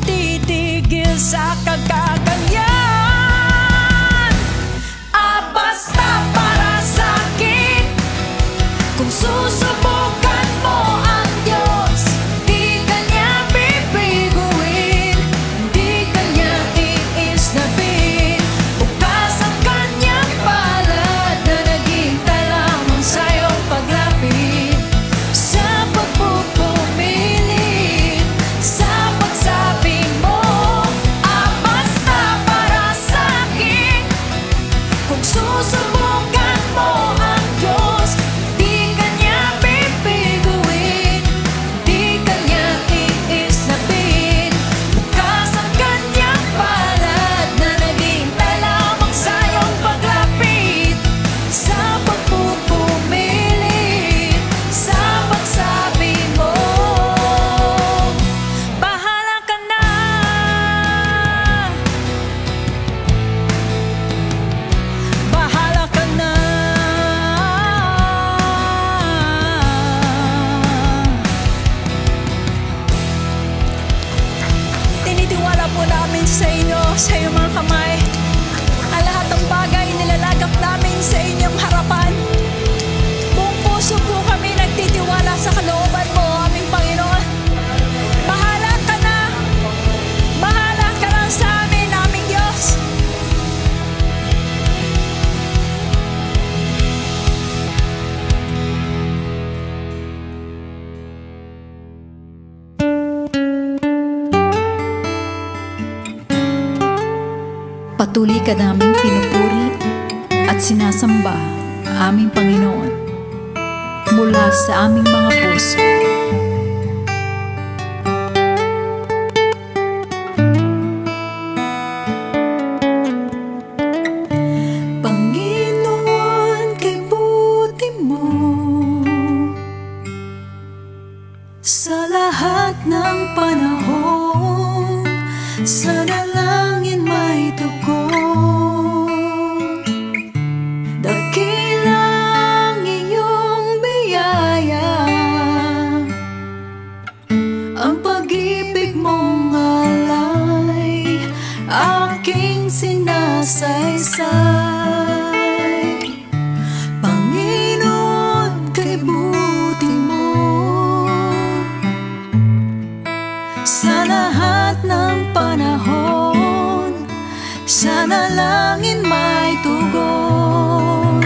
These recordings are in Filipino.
titigil sa kagaganyan. Basta para sa'kin, kung susubukan mo ang Diyos, di kanya bibiguin, di kanya iisnapin. Bukas ang kanyang palad na naghihintay lamang sa'yong paglapit, sa pagpupumilit, sa pagsabi mo. Basta para sa'kin, kung susubukan mo ang Diyos, di kanya bibiguin, di kanya iisnapin. Bukas ang kanyang palad na naghihintay lamang sa'yong paglapit, sa pagpupumilit, sa pagsabi mo. Bahala ka na, bahala ka na. Tinitiwala po namin sa inyo, sa iyong mga kamay, ang lahat ng bagay nilalagap namin sa inyong harapan. Buong puso po kami nagtitiwala sa kalooban mo, aming Panginoon. Bahala ka na, bahala ka na sa amin, aming Diyos. Patuloy ka naming pinupuri at sinasamba, aming Panginoon, mula sa aming mga puso. Panginoon, kay buti mo, sa lahat ng panahon, sa dalangin may tugon. Dakilang iyong biyaya, ang pag-ibig mong alay, aking sinasaysay. Panginoon, kay buti mo, sa lahat ng panahon, sa dalangin may tugon.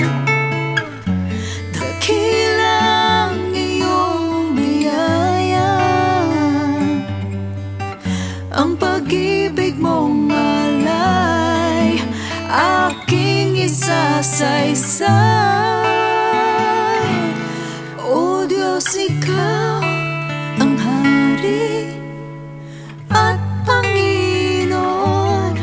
Dakilang iyong biyaya, ang pag-ibig mong alay, aking isasaysay. O Diyos, ikaw ang hari at Panginoon,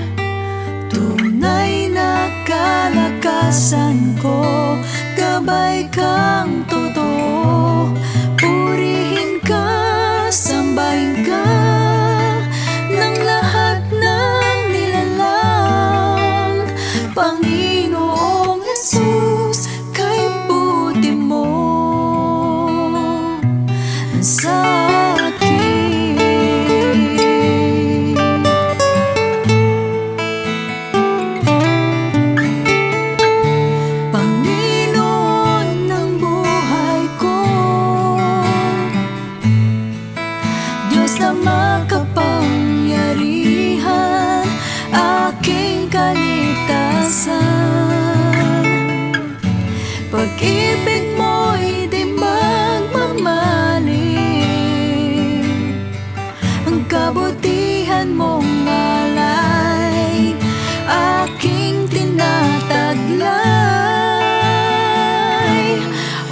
tunay na kalakasan ko, gabay kang totoo. Purihin ka, sambahin ka ng lahat ng nilalang. Panginoong Jesus, kay buti mo sa na makapangyarihan, aking kalitasan. Pag-ibig mo'y di magmamaling, ang kabutihan mong alay, aking tinataglay.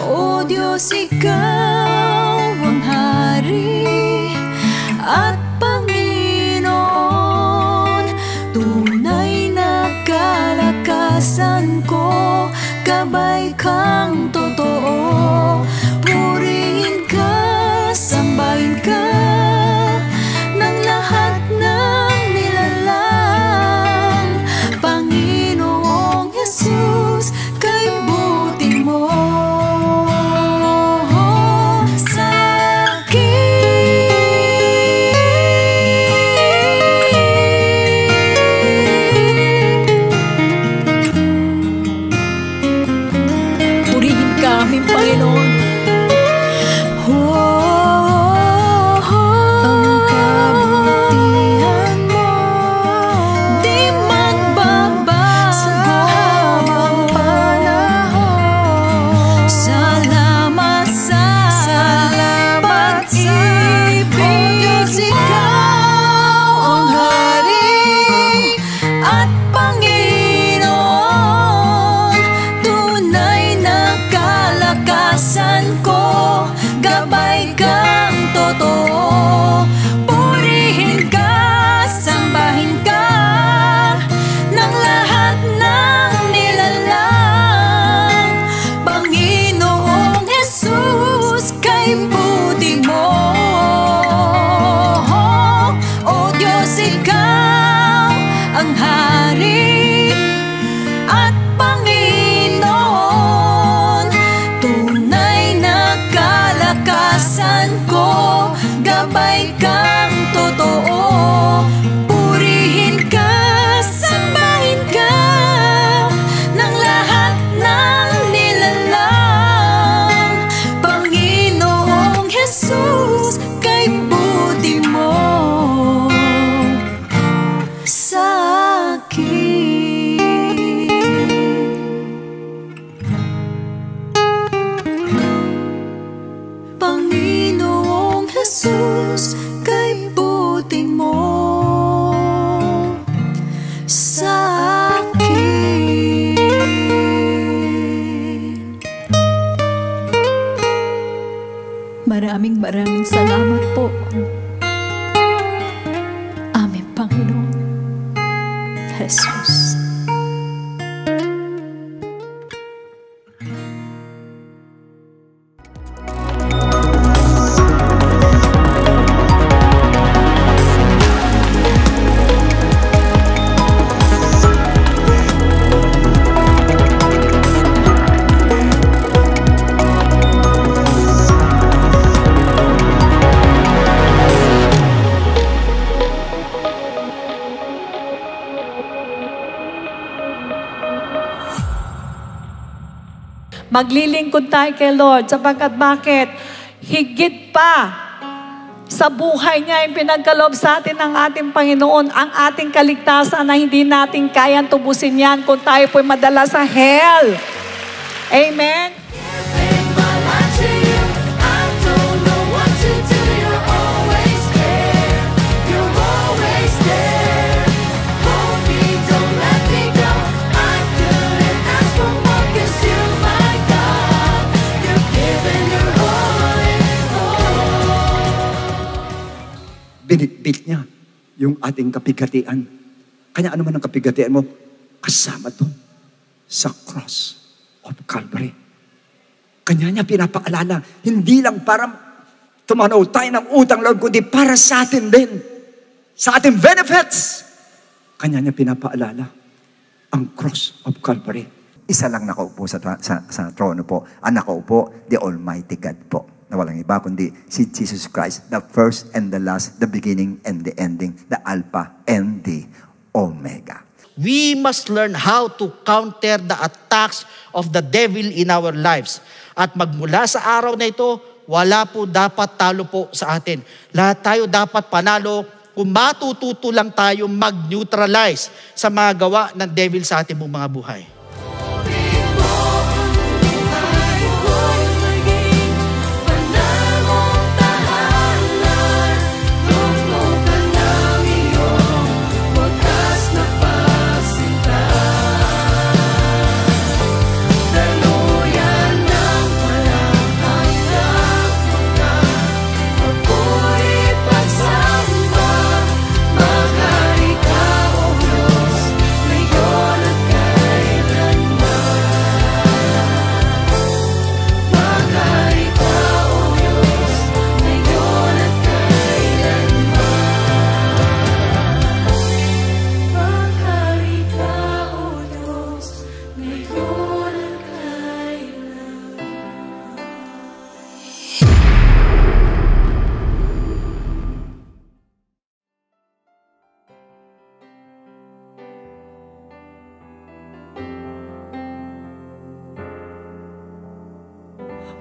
O Diyos, ikaw ang hari at Panginoon, tunay na kalakasan ko, gabay kang totoo. Purihin ka, sambahin ka ng lahat ng nilalang. Panginoong Jesus, kay buti mo sa akin. ang Hari at Panginoon. Tunay na kalakasan ko, gabay kang totoo. Purihin ka, sambahin ka ng lahat ng nilalang. Panginoong Jesus, kay buti mo sa akin. Panginoong Jesus, kay buti mo sa akin. Maraming salamat po. Amen, Panginoon Jesus. Maglilingkod tayo kay Lord sapagkat bakit? Higit pa sa buhay niya yung pinagkaloob sa atin ng ating Panginoon, ang ating kaligtasan na hindi natin kayang tubusin yan kung tayo po'y madala sa hell. Amen? Binitbit niya yung ating kapigatian. Kanya ano man ang kapigatian mo, kasama to sa cross of Calvary. Kanya niya pinapaalala, hindi lang para tumanaw tayo ng utang loob, kundi para sa atin din. Sa ating benefits. Kanya niya pinapaalala ang cross of Calvary. Isa lang nakaupo sa trono po. Ang nakaupo, the Almighty God po. Na walang iba kundi si Jesus Christ, the first and the last, the beginning and the ending, the Alpha and the Omega. We must learn how to counter the attacks of the devil in our lives. At magmula sa araw na ito, wala po dapat talo po sa atin. Lahat tayo dapat panalo kung matututo lang tayo mag-neutralize sa mga gawa ng devil sa ating mga buhay.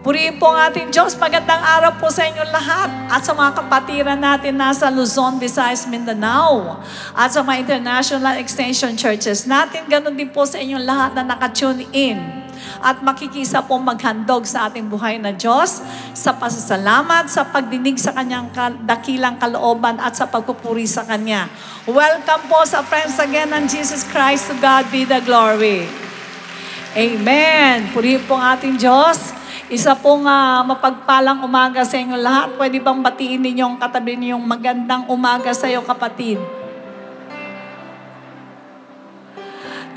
Purihin po ang ating Diyos. Magandang araw po sa inyong lahat. At sa mga kapatiran natin nasa Luzon, Visayas, Mindanao. At sa mga international extension churches natin. Ganon din po sa inyong lahat na nakatune in. At makikisa po maghandog sa ating buhay na Diyos. Sa pasasalamat, sa pagdinig sa Kanyang dakilang kalooban at sa pagpupuri sa Kanya. Welcome po sa Friends Again ng Jesus Christ. To God be the glory. Amen. Purihin po ang ating Diyos. Isa pong mapagpalang umaga sa inyo lahat. Pwede bang batiin ninyong katabi ninyong magandang umaga sa iyo, kapatid?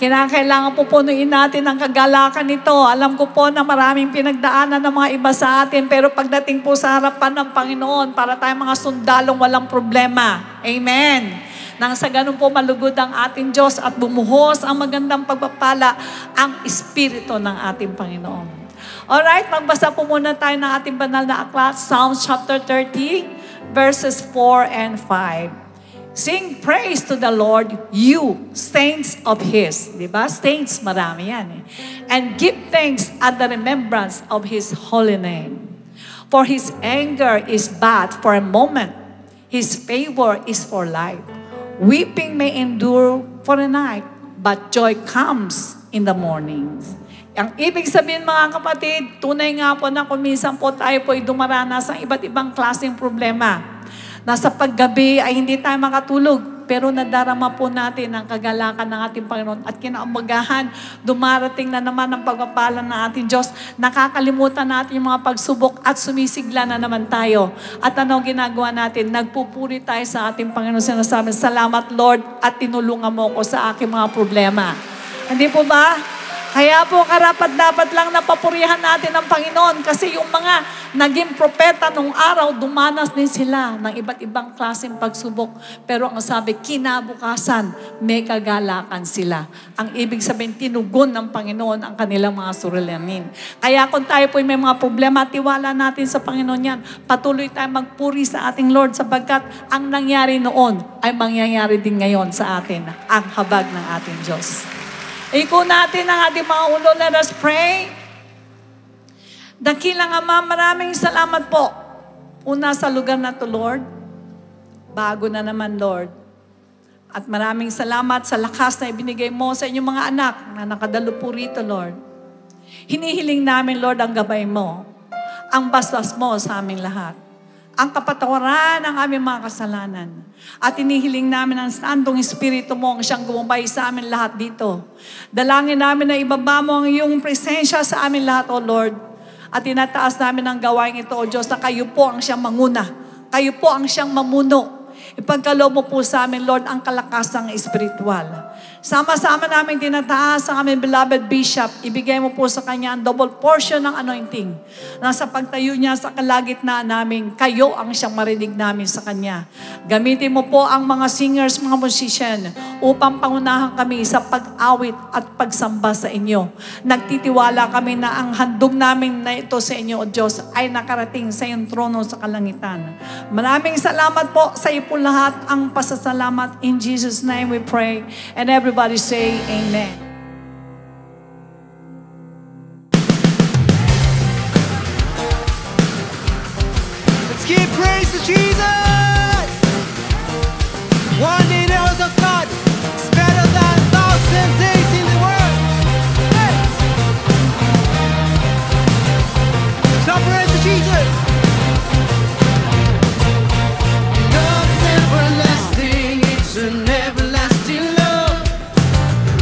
Kinakailangan po punuin natin ang kagalakan nito. Alam ko po na maraming pinagdaanan ng mga iba sa atin, pero pagdating po sa harapan ng Panginoon, para tayong mga sundalong walang problema. Amen. Nang sa ganun po malugod ang ating Diyos at bumuhos ang magandang pagpapala ang Espiritu ng ating Panginoon. Alright, magbasa po muna tayo ng ating banal na aklat, Psalms chapter 30, verses 4 and 5. Sing praise to the Lord, you saints of His. Diba? Saints, marami yan eh. And give thanks at the remembrance of His holy name. For His anger is but for a moment. His favor is for life. Weeping may endure for a night, but joy comes in the mornings. Ang ibig sabihin mga kapatid, tunay nga po na kung minsan po tayo po ay dumaranas ng iba't ibang klaseng problema. Nasa paggabi ay hindi tayo makatulog, pero nadarama po natin ang kagalakan ng ating Panginoon. At kinaumagahan, dumarating na naman ang pagpapala ng ating Diyos. Nakakalimutan natin yung mga pagsubok at sumisigla na naman tayo. At ano ginagawa natin? Nagpupuri tayo sa ating Panginoon. Sinasabi, salamat Lord at tinulungan mo ko sa aking mga problema. Hindi po ba? Kaya po karapat-dapat lang na papurihan natin ang Panginoon kasi yung mga naging propeta nung araw, dumanas din sila ng iba't ibang klaseng pagsubok. Pero ang sabi, kinabukasan, may kagalakan sila. Ang ibig sabihin, tinugon ng Panginoon ang kanilang mga suliranin. Kaya kung tayo po may mga problema, tiwala natin sa Panginoon yan. Patuloy tayo magpuri sa ating Lord sapagkat ang nangyari noon ay mangyayari din ngayon sa atin, ang habag ng ating Diyos. Iko natin ang ating mga ulo. Let us pray. Dakilang Ama, maraming salamat po. Una sa lugar na to, Lord. Bago na naman, Lord. At maraming salamat sa lakas na ibinigay mo sa inyong mga anak na nakadalo po rito, Lord. Hinihiling namin, Lord, ang gabay mo. Ang basbas mo sa aming lahat. Ang kapatawaran ng aming mga kasalanan. At inihiling namin ang Santong Espiritu mo ang siyang gumabay sa amin lahat dito. Dalangin namin na ibaba mo ang iyong presensya sa amin lahat, O Lord. At tinataas namin ang gawain ito, O Diyos, na kayo po ang siyang manguna. Kayo po ang siyang mamuno. Ipagkaloob mo po sa amin, Lord, ang kalakasang espiritual. Sama-sama namin tinataas ang aming beloved Bishop. Ibigay mo po sa kanya ang double portion ng anointing. Nasa pagtayo niya sa kalagitnaan namin, kayo ang siyang marinig namin sa kanya. Gamitin mo po ang mga singers, mga musician, upang pangunahan kami sa pag-awit at pagsamba sa inyo. Nagtitiwala kami na ang handog namin na ito sa inyo, O Diyos, ay nakarating sa iyong trono sa kalangitan. Maraming salamat po sa iyo po lahat ang pasasalamat. In Jesus' name we pray. And everybody say amen. Let's give praise to Jesus. One day there was a God. It's better than 1,000 days in the world. Hey. Shout praise to Jesus. Love's everlasting. It's an everlasting love.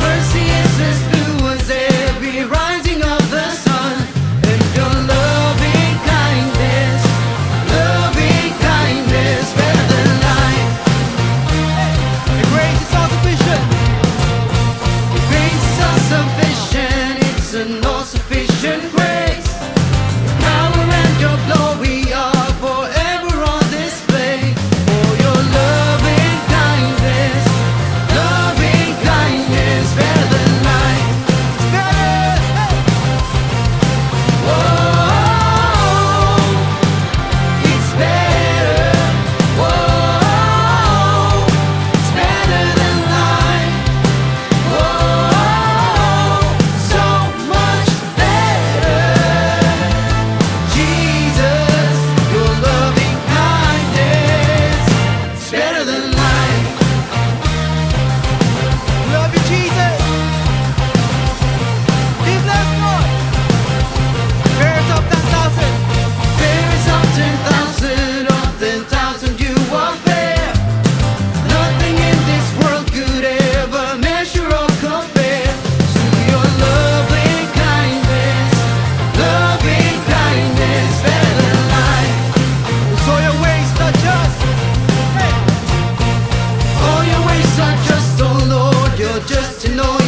Mercy is as blue as every rising of the sun. And your loving kindness better than life. Your grace is all sufficient. Your grace is all sufficient. It's an all sufficient grace. Your power and your glory are forever on display. For your loving kindness better than life. It's better. Whoa, it's better. Whoa, it's better than life. Whoa, so much better. Jesus, your loving kindness is better than life. Love you, Jesus. Be blessed, Lord. Prayers of 10,000. Prayers of 10,000 you are there. Nothing in this world could ever measure or compare to your loving kindness better than life. So your ways are just, hey. All your ways are just, oh Lord, you're just in all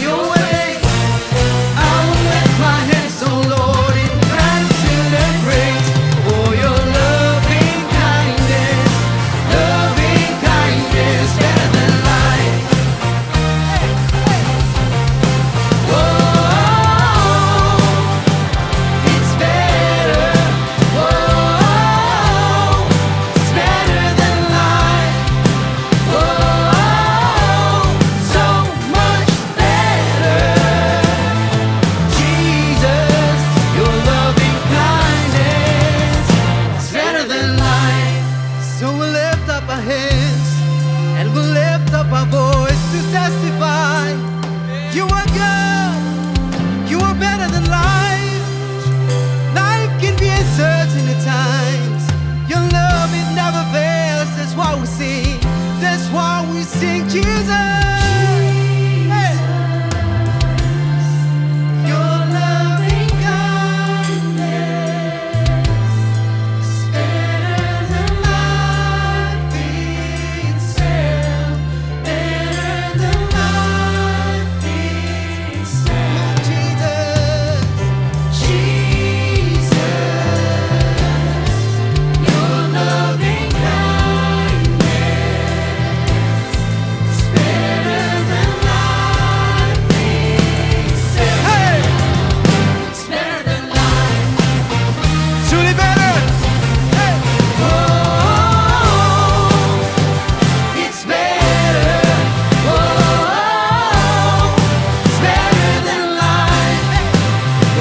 up our voice to testify. You are good. You are better than life. Life can be uncertain at times. Your love, it never fails. That's why we sing. That's why we sing Jesus. Hey. Your loving kindness is better than life itself. Better than life itself. Jesus, Jesus, your loving kindness is better than life itself. Hey, it's better than life. Truly better. Hey, oh, it's better. Oh, it's better than life.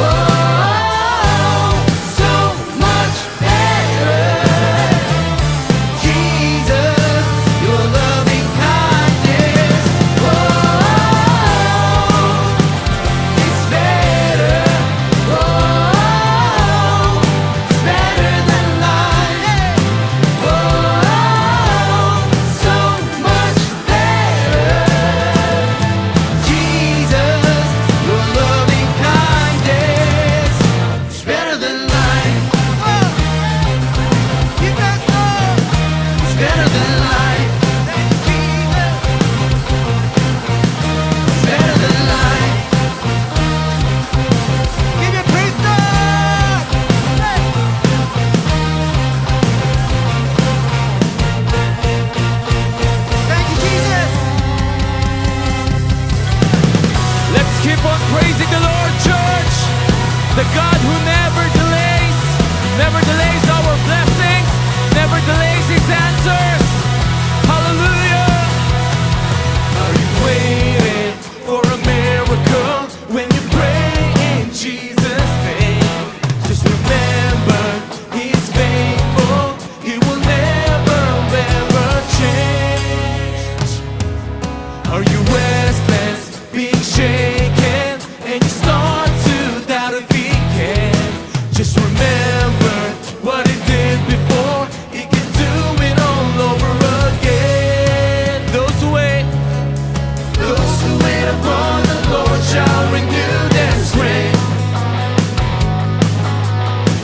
Oh, so much better. Jesus, your loving kindness. Oh, it's better. Oh, it's better than life. Oh, so much better. Jesus, your loving kindness is better than life. Oh, you guys know it's better than life. Jesus, it's better than life. Give me praise, God. Hey. Thank you, Jesus. Let's keep on praising the Lord, church. The God who never delays our blessings, never delays His answers. Hallelujah. Are you waiting for a miracle when you pray in Jesus' name? Just remember, He's faithful. He will never, ever change. Are you restless, being shaken, and you start to doubt if He can? Just remember what He did before. He can do it all over again. Those who wait upon the Lord shall renew their strength.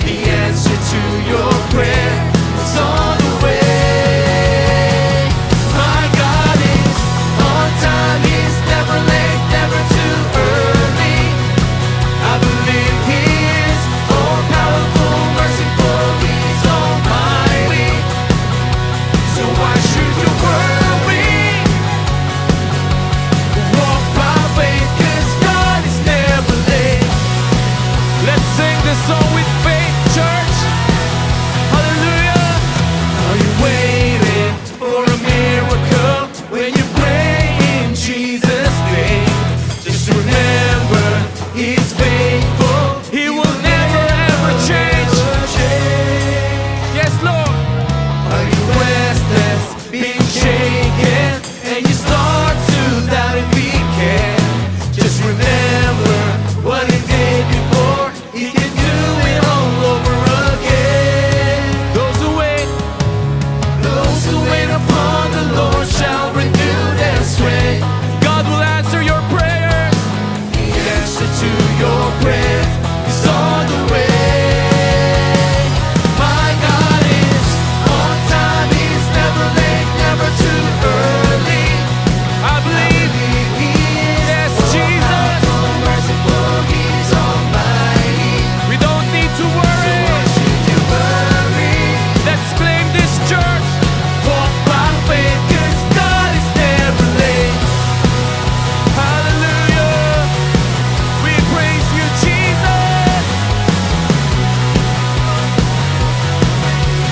The answer to your prayer is on the way. My God is on time. He's never late, never too early. I believe He is all powerful, merciful. He's almighty. So why should you worry? Walk by faith, 'cause God is never late. Let's sing this song with faith, church. Hallelujah. Are you waiting for a miracle when you pray in Jesus' name? Just remember, He's faithful. He will never ever change. Yes, Lord. Are you restless, being shaken, and you start to doubt if He can? Just remember what He did before. He can do it all over again. Those who wait upon the Lord shall renew their strength. God will answer your prayers. The answer to your prayer is on the way. My God is on time. He's never late, never too early. I believe He is. Yes, Jesus. Merciful, He's almighty. We don't need to worry. Why should you worry? Let's claim this church. Walk by faith, 'cause God is never late. Hallelujah. We praise you, Jesus.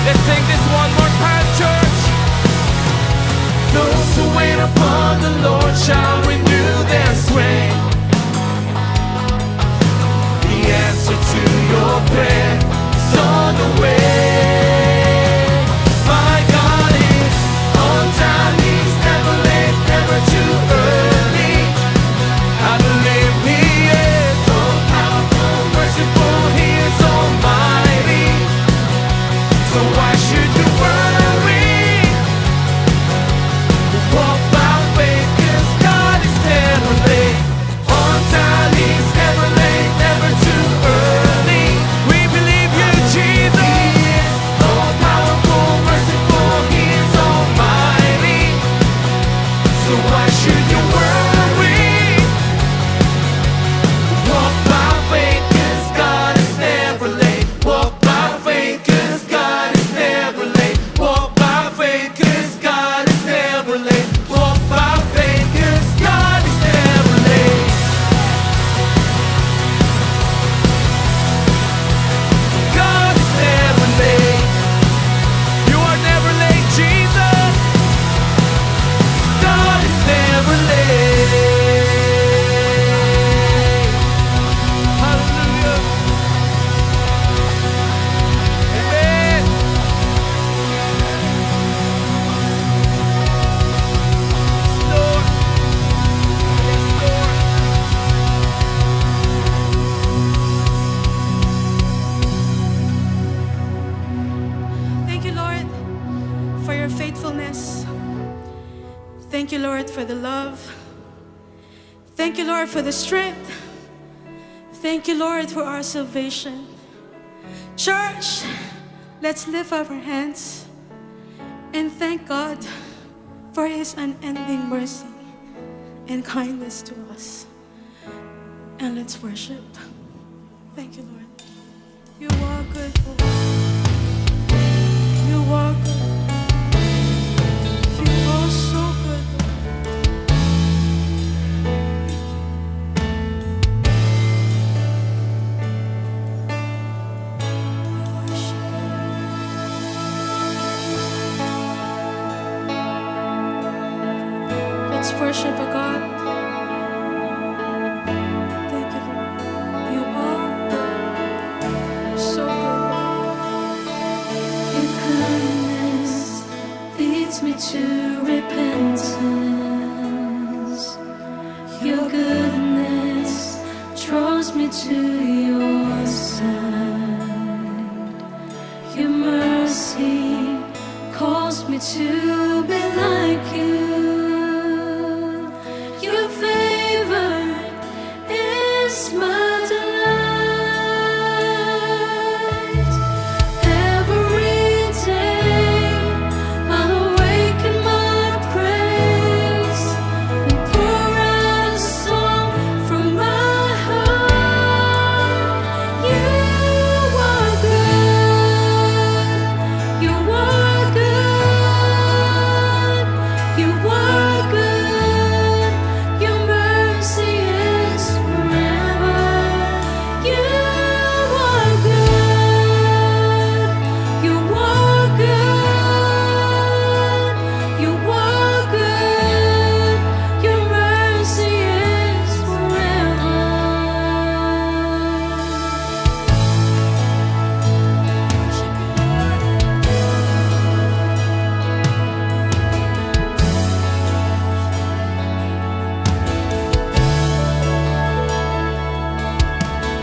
Let's sing this one more time, church. Those who wait upon the Lord shall renew their strength. The answer to your prayer is on the way. My God is on time. He's never late, never for the love. Thank you, Lord, for the strength. Thank you, Lord, for our salvation. Church, let's lift up our hands and thank God for His unending mercy and kindness to us. And let's worship. Thank you, Lord. You are good, Lord. You are good. You are so good, Lord. Worship you. Let's worship a God. Thank you, Lord. You are so good. Your kindness leads me to repentance. Your goodness draws me to your side. Your mercy calls me to be like you. Your favor is my delight. Every day I'll awaken my praise and pour out a song from my heart. You are good. You are good. You are good. Your mercy is forever. You are good. You are good. You are good. Your mercy is forever.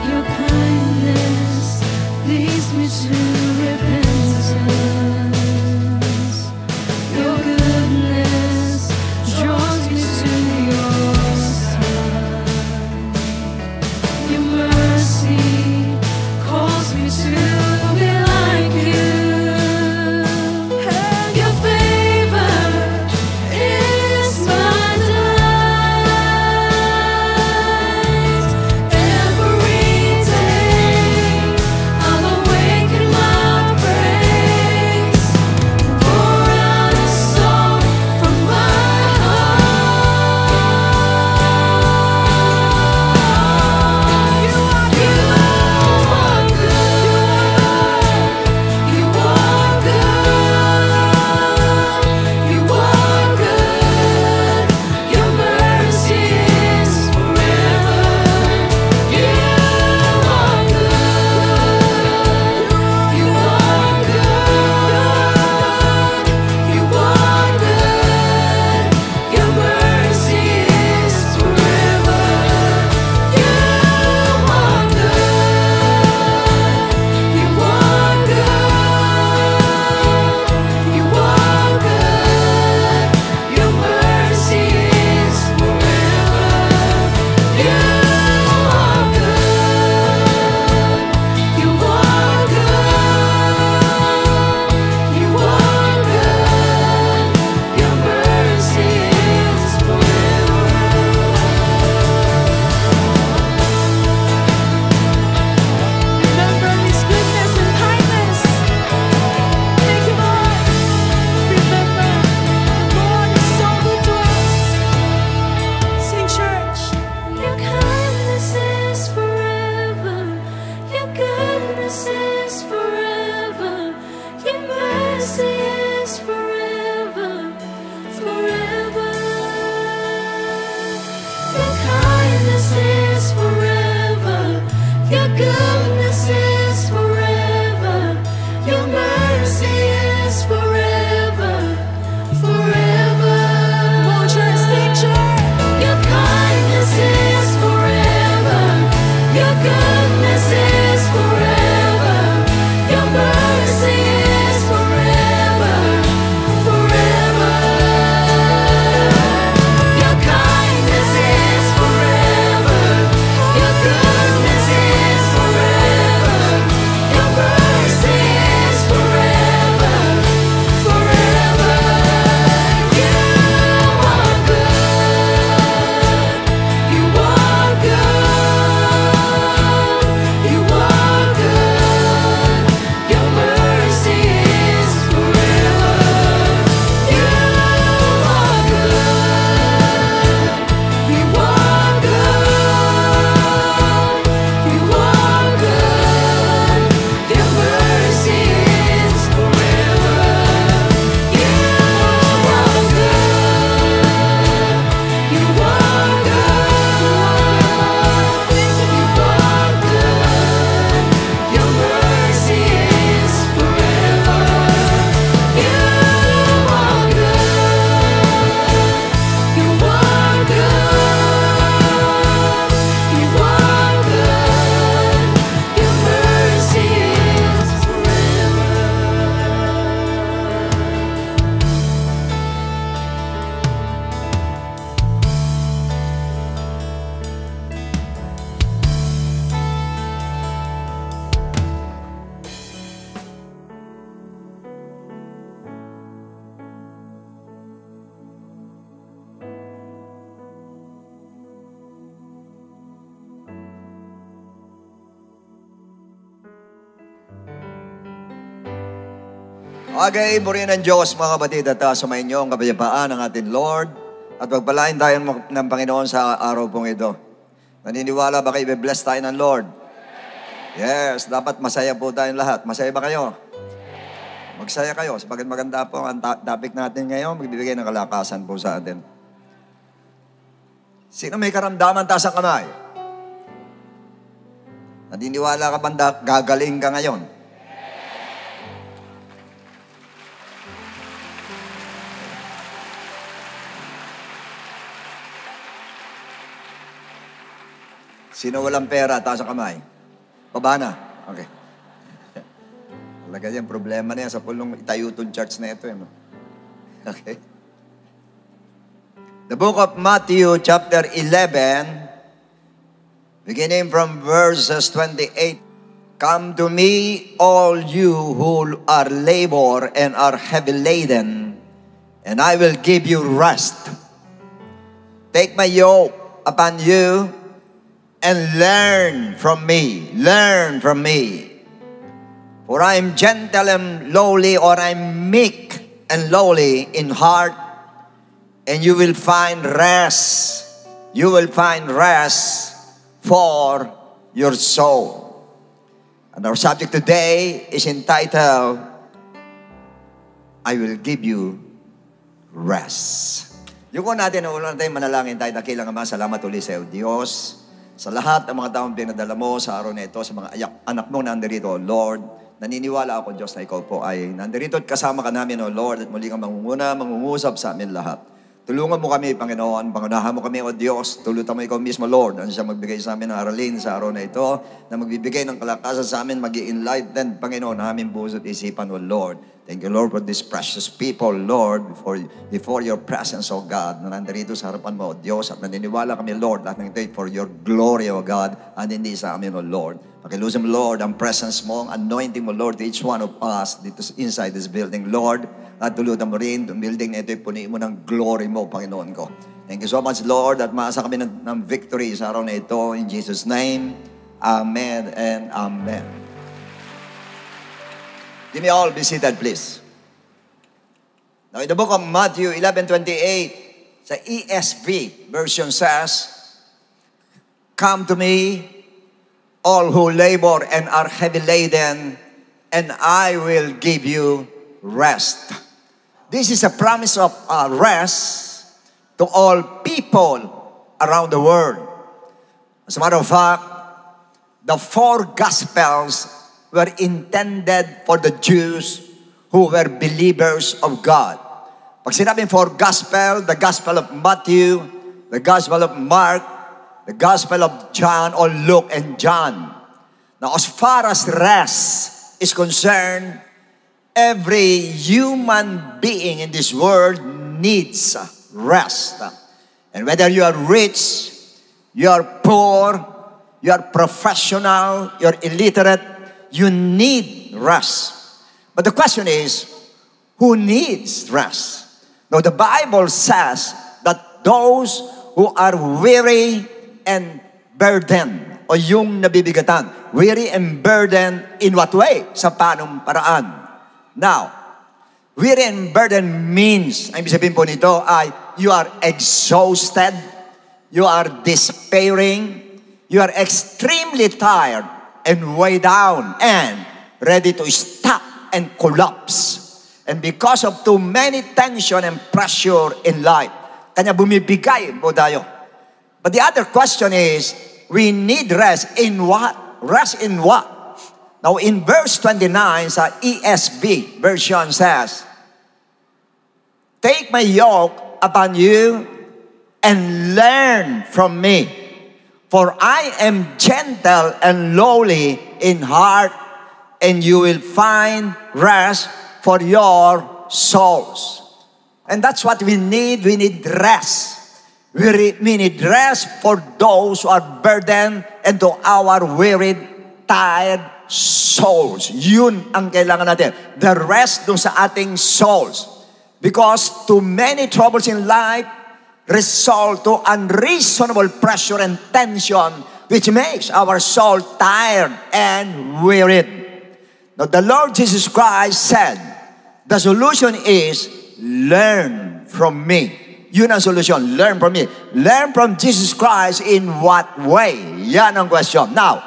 Your kindness leads me to repentance. Your goodness draws me to your side. Your mercy calls me to be like you. Your favor is my delight. Every day I'll awaken my praise, pour out a song from my heart. You are good. You are good. You are good. Your mercy is forever. You are good. You are good. You are good. Your mercy is forever. You are good. You are good. You are good. Your mercy is forever. You are good. You are good. You are good. Your mercy is forever. Remember His goodness and kindness. Thank you, Lord. Remember, the Lord is so good to us. Sing, church. Your kindness is forever. Your goodness is forever. Your mercy is forever, forever. Your kindness is forever. Your goodness is forever. Your mercy is forever, forever. Come on, church, sing, church. Your kindness is forever. Your goodness is forever. Your mercy is forever, forever. Magay mo rin ng Diyos, mga kapatid, at sumayin niyo ang kapayapaan ng ating Lord at pagpalain tayo ng Panginoon sa araw pong ito. Naniniwala ba kayo, be-bless tayo ng Lord? Yes, dapat masaya po tayong lahat. Masaya ba kayo? Magsaya kayo, sapagkat maganda po ang topic natin ngayon, magbibigay ng kalakasan po sa atin. Sino may karamdaman, taas ang kamay? Naniniwala ka ba gagaling ka ngayon? Sino walang pera, taas ang kamay? Baba na. Okay. Talaga yan, problema na yan sa pulong Itayuton Church na ito. No? Okay. The book of Matthew, chapter 11, beginning from verses 28. Come to me, all you who are labor and are heavy laden, and I will give you rest. Take my yoke upon you, and learn from me. Learn from me. For I am gentle and lowly, or I am meek and lowly in heart, and you will find rest. You will find rest for your soul. And our subject today is entitled, I will give you rest. Yung ko natin, ulan natin manalangin tayo, dakilang Ama, salamat ulit sa iyo, Diyos. Sa lahat ng mga taong pinadala mo sa araw na ito, sa mga anak mo nandirito, Lord, naniniwala ako, Diyos, na ikaw po ay nandirito at kasama ka namin, O Lord, at muli kang mangungusap sa amin lahat. Tulungan mo kami, Panginoon, pangunahan mo kami, O Diyos, tulutan mo ikaw mismo, Lord, ang siya magbigay sa amin ng aralin sa araw na ito, na magbibigay ng kalakasan sa amin, mag-i-enlighten, Panginoon, na aming puso at isipan, O Lord. Thank you, Lord, for these precious people, Lord, before your presence, O God, na nandirito sa harapan mo, O Diyos, at naniniwala kami, Lord, lahat ng ito for your glory, O God, at hindi sa amin, O Lord. Pakilusin mo, Lord, ang presence mo, ang anointing mo, Lord, to each one of us dito inside this building, Lord, at tulutan mo rin, itong building na ito, puniin mo ng glory mo, Panginoon ko. Thank you so much, Lord, at maasa kami ng victory sa araw na ito, in Jesus' name, Amen and Amen. Give me all, be seated, please. Now, in the book of Matthew 11:28, sa ESV version says, Come to me, all who labor and are heavy laden, and I will give you rest. This is a promise of rest to all people around the world. As a matter of fact, the four Gospels were intended for the Jews who were believers of God. Pag sinabing four Gospel, the Gospel of Matthew, the Gospel of Mark, the Gospel of John, or Luke and John. Now, as far as rest is concerned, every human being in this world needs rest. And whether you are rich, you are poor, you are professional, you are illiterate, you need rest. But the question is, who needs rest? Now, the Bible says that those who are weary and burdened, o yung nabibigatan, weary and burdened in what way? Sa paanong paraan? Now, weary and burdened means, ang ibig sabihin po nito ay, you are exhausted, you are despairing, you are extremely tired, and way down, and ready to stop and collapse. And because of too many tension and pressure in life, kanya bumibigay po tayo. But the other question is, we need rest in what? Rest in what? Now in verse 29 sa ESV version says, Take my yoke upon you and learn from me. For I am gentle and lowly in heart, and you will find rest for your souls. And that's what we need. We need rest. We need rest for those who are burdened and to our wearied, tired souls. Yun ang kailangan natin. The rest dun sa ating souls. Because too many troubles in life result to unreasonable pressure and tension, which makes our soul tired and wearied. Now, the Lord Jesus Christ said The solution is, learn from me. Yun ang solution, learn from me. Learn from Jesus Christ in what way? Yan ang question. Now,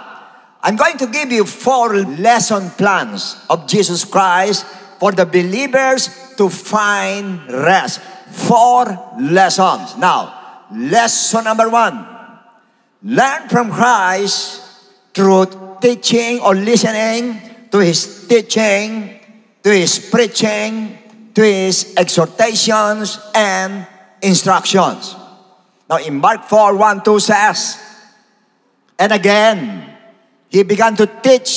I'm going to give you 4 lesson plans of Jesus Christ for the believers to find rest. 4 lessons. Now, lesson number 1. Learn from Christ through teaching or listening to His teaching, to His preaching, to His exhortations and instructions. Now, in Mark 4:1-2 says, and again, He began to teach.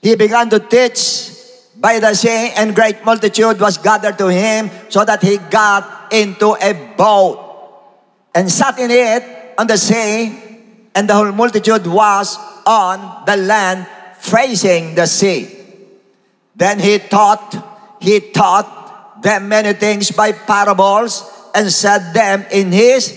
He began to teach by the sea, and great multitude was gathered to Him, so that He got into a boat and sat in it on the sea, and the whole multitude was on the land facing the sea. Then He taught them many things by parables, and said them in His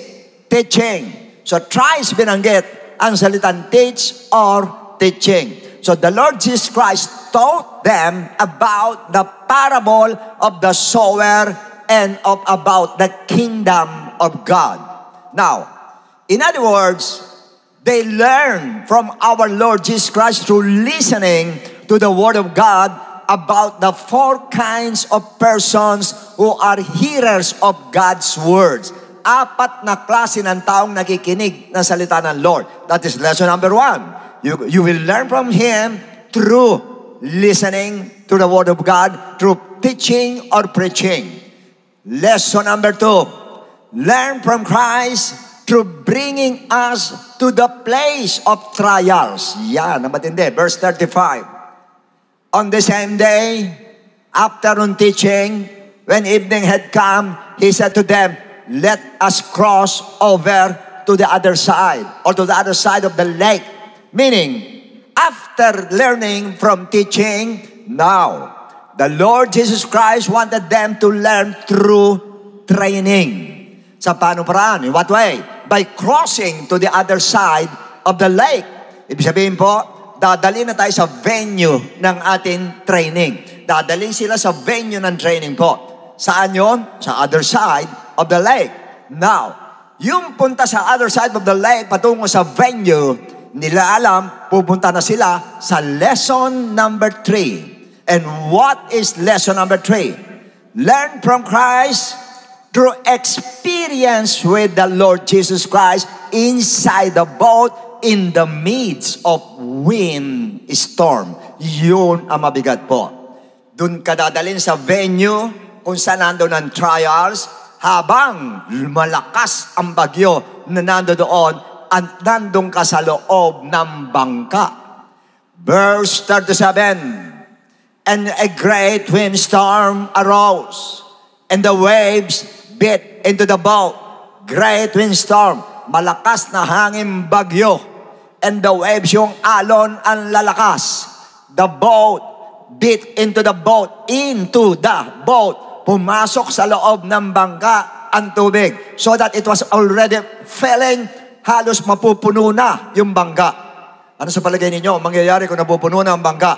teaching. So thrice binanggit ang salitang teach or teaching. So the Lord Jesus Christ taught them about the parable of the sower and about the kingdom of God. Now, in other words, they learn from our Lord Jesus Christ through listening to the Word of God about the 4 kinds of persons who are hearers of God's words. 4 na klase ng taong nakikinig ng salita ng Lord. That is lesson number 1. You will learn from Him through listening to the Word of God, through teaching or preaching. Lesson number 2. Learn from Christ through bringing us to the place of trials. Yan, ang matindi. Verse 35. On the same day, after teaching, when evening had come, He said to them, let us cross over to the other side, or to the other side of the lake. Meaning, after learning from teaching, now, the Lord Jesus Christ wanted them to learn through training. Sa paano paraan? In what way? By crossing to the other side of the lake. Ibig sabihin po, dadalhin na tayo sa venue ng ating training. Dadalhin sila sa venue ng training po. Saan yun? Sa other side of the lake. Now, yung punta sa other side of the lake patungo sa venue, nila alam, pupunta na sila sa lesson number 3. And what is lesson number 3? Learn from Christ through experience with the Lord Jesus Christ inside the boat in the midst of wind storm. Yun ang mabigat po. Doon ka dadalhin sa venue kung saan nandun ang trials habang malakas ang bagyo na nando doon at nandun ka sa loob ng bangka. Verse 37, and a great windstorm arose, and the waves beat into the boat. Great windstorm. Malakas na hangin bagyo. And the waves, yung alon ang lalakas. The boat beat into the boat. Into the boat. Pumasok sa loob ng bangka ang tubig. So that it was already filling. Halos mapupuno na yung bangka. Ano sa palagay ninyo? Mangyayari kung napupuno na ang bangka.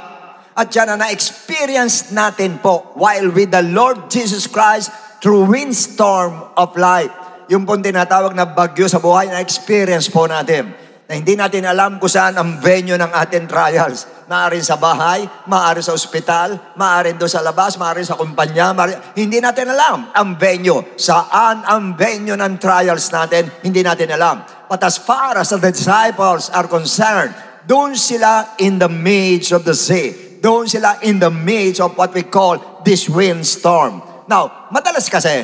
At yan na na-experience natin po while with the Lord Jesus Christ through windstorm of life. Yung pong tinatawag na bagyo sa buhay na experience po natin. Na hindi natin alam kung saan ang venue ng ating trials. Maaaring sa bahay, maaaring sa ospital, maaaring doon sa labas, maaaring sa kumpanya. Hindi natin alam ang venue. Saan ang venue ng trials natin, hindi natin alam. But as far as the disciples are concerned, doon sila in the midst of the sea. Doon sila in the midst of what we call this windstorm. Now, madalas kasi,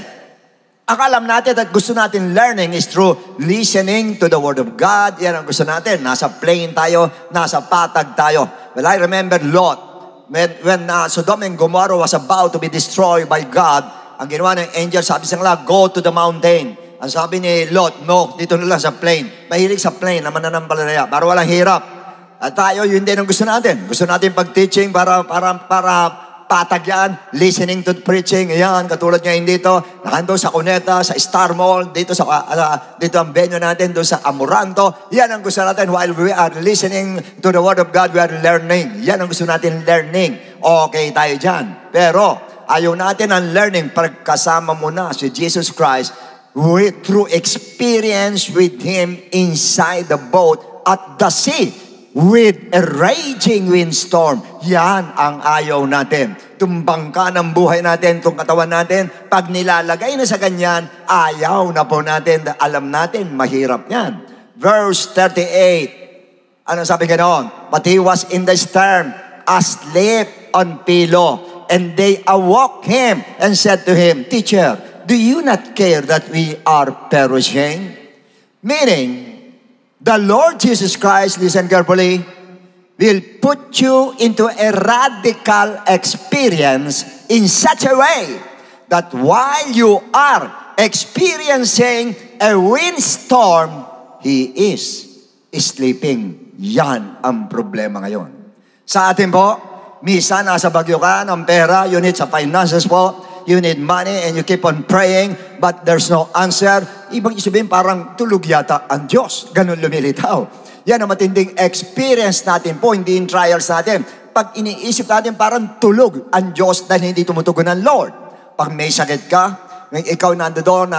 akalam natin at gusto natin learning is through listening to the Word of God. Yan ang gusto natin. Nasa plane tayo, nasa patag tayo. Well, I remember Lot. When Sodom and Gomorrah was about to be destroyed by God, ang ginawa ng angel, sabi sa kanila, go to the mountain. Ang sabi ni Lot, no, dito na lang sa plane. Mahilig sa plane, naman na ng palalaya, para walang hirap. At tayo, yun din ang gusto natin. Gusto natin pag-teaching para patag yan, listening to preaching, yan, katulad ngayon dito, nakando sa Cuneta, sa Star Mall, dito dito ang venue natin, doon sa Amoranto, yan ang gusto natin while we are listening to the Word of God, we are learning. Yan ang gusto natin, learning. Okay tayo dyan. Pero, Ayaw natin ang learning pagkasama mo na si Jesus Christ through experience with Him inside the boat at the sea with a raging windstorm. Yan ang ayaw natin. Tumbang ka ng buhay natin, itong katawan natin. Pag nilalagay na sa ganyan, ayaw na po natin. Alam natin, mahirap yan. Verse 38. Ano sabi ganoon? But he was in the stern, asleep on pillow. And they awoke him and said to him, Teacher, do you not care that we are perishing? Meaning, the Lord Jesus Christ, listen carefully, will put you into a radical experience in such a way that while you are experiencing a windstorm, He is sleeping. Yan ang problema ngayon. Sa atin po, misa nasa bagyo ka ng pera, you need sa finances po, you need money and you keep on praying, but there's no answer. Ibang sabihin parang tulog yata ang Diyos. Ganun lumilitaw. Yan ang matinding experience natin po, hindi in trials natin. Pag iniisip natin parang tulog ang Diyos dahil hindi tumutugon ng Lord. Pag may sakit ka, ikaw nandoon,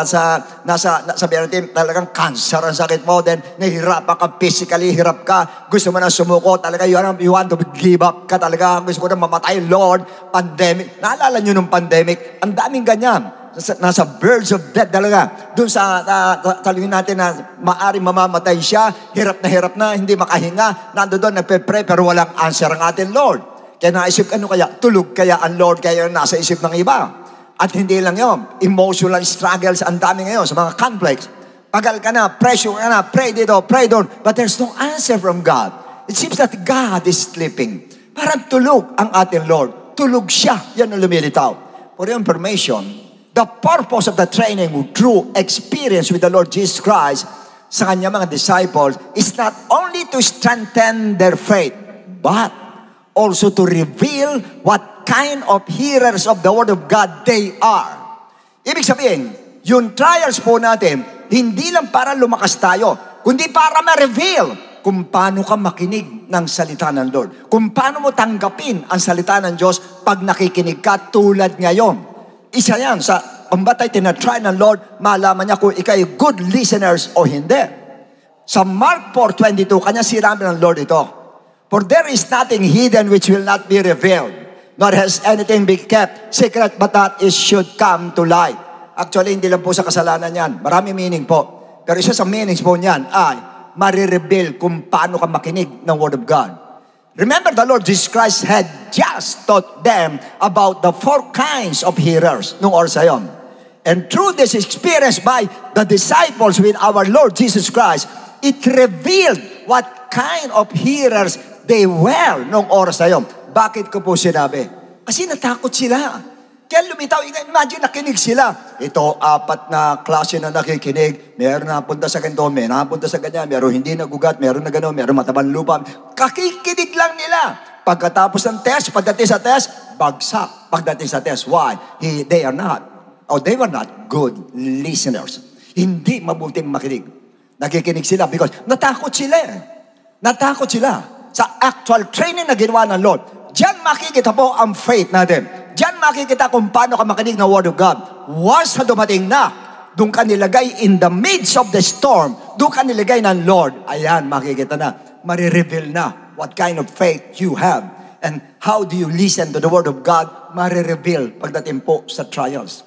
sabihin natin, talagang cancer ang sakit mo, then nahihirapan ka, physically hirap ka, gusto mo na sumuko, talaga you want to give up ka talaga, gusto mo na mamatay, Lord, pandemic. Naalala nyo nung pandemic, ang daming ganyan. Nasa verge of death talaga. Doon sa talungin natin na maaring mamamatay siya, hirap na, hindi makahinga, nandoon, nagpe-pray, pero walang answer ang ating Lord. Kaya naisip, ano kaya? Tulog kaya ang Lord, kaya nasa isip ng iba. At hindi lang yun, emotional struggles ang dami ngayon sa mga conflicts. Pagal ka na, pressure ka na, pray dito, pray doon, but there's no answer from God. It seems that God is sleeping. Parang tulog ang ating Lord. Tulog siya. Yan ang lumilitaw. For your information, the purpose of the training through experience with the Lord Jesus Christ sa kanyang mga disciples is not only to strengthen their faith, but also to reveal what kind of hearers of the Word of God they are. Ibig sabihin, yung trials po natin, hindi lang para lumakas tayo, kundi para ma-reveal kung paano ka makinig ng salita ng Lord. Kung paano mo tanggapin ang salita ng Diyos pag nakikinig ka tulad ngayon. Isa yan sa pambatay tinatry ng Lord, malaman niya kung ikay good listeners o hindi. Sa Mark 4:22, kanya sinabi ng Lord ito, for there is nothing hidden which will not be revealed, nor has anything been kept secret, but that it should come to light. Actually, hindi lang po sa kasalanan yan. Marami meaning po. Pero isa sa meanings po niyan ay marireveal kung paano ka makinig ng Word of God. Remember, the Lord Jesus Christ had just taught them about the 4 kinds of hearers nung oras na yun. And through this experience by the disciples with our Lord Jesus Christ, it revealed what kind of hearers they were nung oras na yun. Bakit ko po sinabi? Kasi natakot sila. Kaya lumitaw, imagine nakinig sila. Ito, 4 na klase na nakikinig. Meron napunta sa ganito, may napunta sa ganyan, meron hindi nagugat, meron na gano'n, meron matabang lupa. Kakikinig lang nila. Pagkatapos ng test, pagdating sa test, bagsak. Pagdating sa test, why? They were not good listeners. Hindi mabuting makinig. Nakikinig sila because natakot sila. Natakot sila sa actual training na ginawa ng Lord. Diyan makikita po ang faith natin. Diyan makikita kung paano ka makinig ng Word of God. Once na dumating na, doon ka nilagay in the midst of the storm, doon ka nilagay ng Lord, ayan, makikita na, marireveal na what kind of faith you have. And how do you listen to the Word of God, marireveal pagdating po sa trials.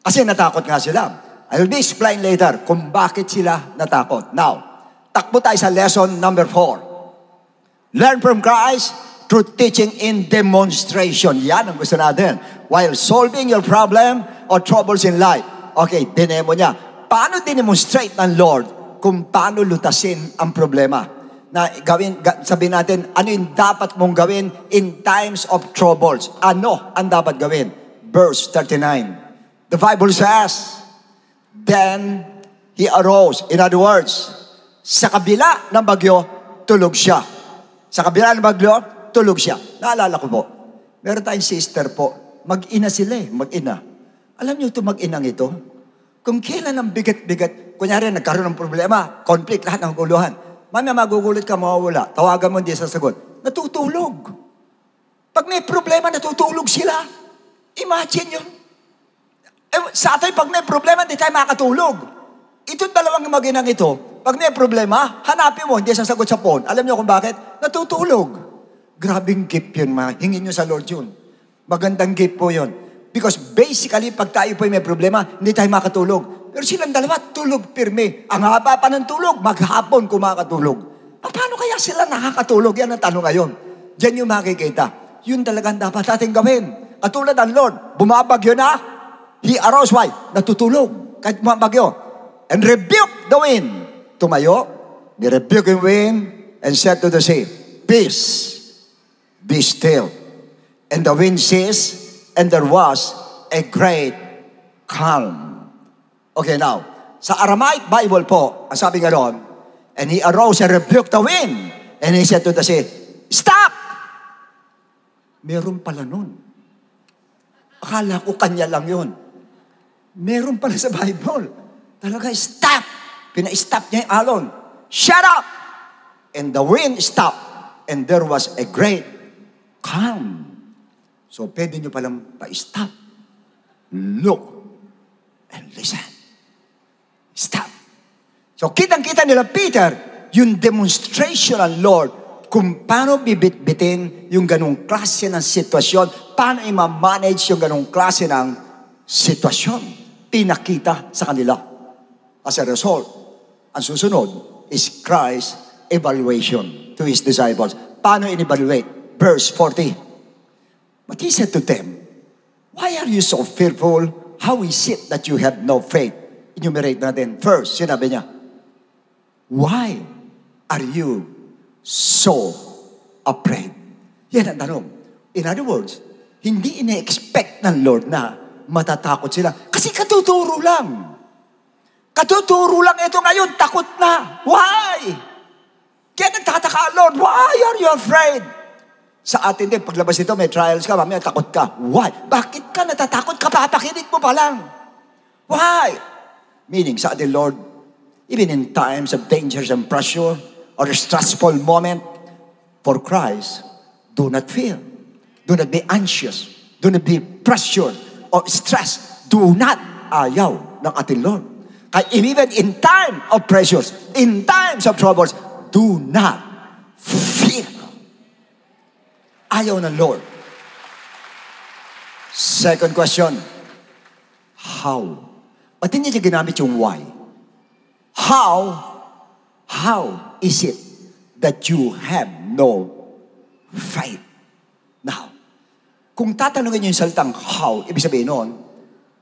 Kasi natakot nga sila. I will be explain later kung bakit sila natakot. Now, takbo tayo sa lesson number 4. Learn from Christ through teaching in demonstration. Yan ang gusto natin. While solving your problem or troubles in life. Okay, dinemo niya. Paano dinemonstrate ng Lord kung paano lutasin ang problema? Na gawin, sabihin natin, ano yung dapat mong gawin in times of troubles? Ano ang dapat gawin? Verse 39. The Bible says, then he arose. In other words, sa kabila ng bagyo, tulog siya. Sa kabila ng bagyo, tulog siya. Naalala ko po, meron tayong sister po, mag-ina sila mag-ina. Alam niyo ito mag-inang ito? Kung kailan ang bigat-bigat, kunyari nagkaroon ng problema, conflict, lahat ng guluhan. Mamaya magugulit ka, mawawala. Tawagan mo, hindi sasagot. Natutulog. Pag may problema, natutulog sila. Imagine yun. Sa atin, pag may problema, hindi tayo makatulog. Itong dalawang maginang ito, pag may problema, hanapin mo, hindi sasagot sa phone. Alam niyo kung bakit? Natutulog. Grabing gift yun, hingin niyo sa Lord yun. Magandang gift po yun. Because basically, pag tayo po may problema, hindi tayo makatulog. Pero silang dalawa, tulog pirme. Ang haba pa ng tulog, maghapon kumakatulog. Paano kaya sila nakakatulog? Yan ang tanong ngayon. Diyan yung makikita. Yun talagang dapat natin gawin. Katulad ng Lord, bumabagyo na, He arose, why? Natutulog. Kahit bumabagyo. And rebuke the wind. Tumayo, ni-rebuke yung wind, and said to the sea, peace, be still. And the wind ceased, and there was a great calm. Okay, now, sa Aramaic Bible po, ang sabi nga doon, and he arose and rebuked the wind, and he said to the sea, stop! Meron pala nun. Akala ko kanya lang yun. Meron pala sa Bible. Talaga, stop! Pina-stop niya yung alon. Shut up! And the wind stopped, and there was a great calm. So, pwede nyo palang pa-stop. Look and listen. Stop. So, kitang-kita nila Peter, yung demonstration ng Lord kung paano bibit-bitin yung ganong klase ng sitwasyon, paano i-manage yung ganong klase ng sitwasyon. Pinakita sa kanila. As a result, ang susunod is Christ's evaluation to His disciples. Paano in-evaluate? Verse 40. But He said to them, why are you so fearful? How is it that you have no faith? Enumerate natin. First, sinabi niya, why are you so afraid? Yan ang tanong. In other words, hindi ina-expect ng Lord na matatakot sila. Kasi katuturo lang. Katuturo lang ito ngayon, takot na. Why? Kaya nagtataka, Lord, why are you afraid? Sa atin din, paglabas ito, may trials ka, mamaya takot ka. Why? Bakit ka natatakot? Kapapakinig mo pa lang. Why? Meaning, sa atin, Lord, even in times of dangers and pressure or a stressful moment, for Christ, do not fear. Do not be anxious. Do not be pressured or stressed. Do not ayaw ng ating Lord. Kaya even in time of pressures, in times of troubles, do not fear. Ayaw ng Lord. Second question, how? Ba't hindi niya ginamit yung why? How is it that you have no faith? Now, kung tatanungin niyo yung salitang how, ibig sabihin nun,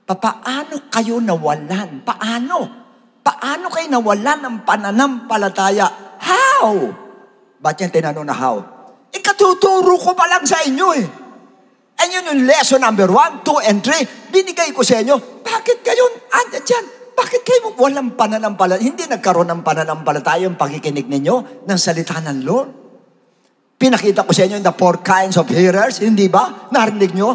paano kayo nawalan? Paano kayo nawalan ng pananampalataya? How? Ba't yan tinanong na how? Ikatuturo ko pa lang sa inyo eh. And yun yung lesson number 1, 2, and 3. Binigay ko sa inyo. Bakit kayo, dyan, bakit kayo walang pananampalataya? Hindi nagkaroon ng pananampalataya yung pakikinig ninyo ng salita ng Lord? Pinakita ko sa inyo the 4 kinds of hearers, hindi ba? Narinig nyo?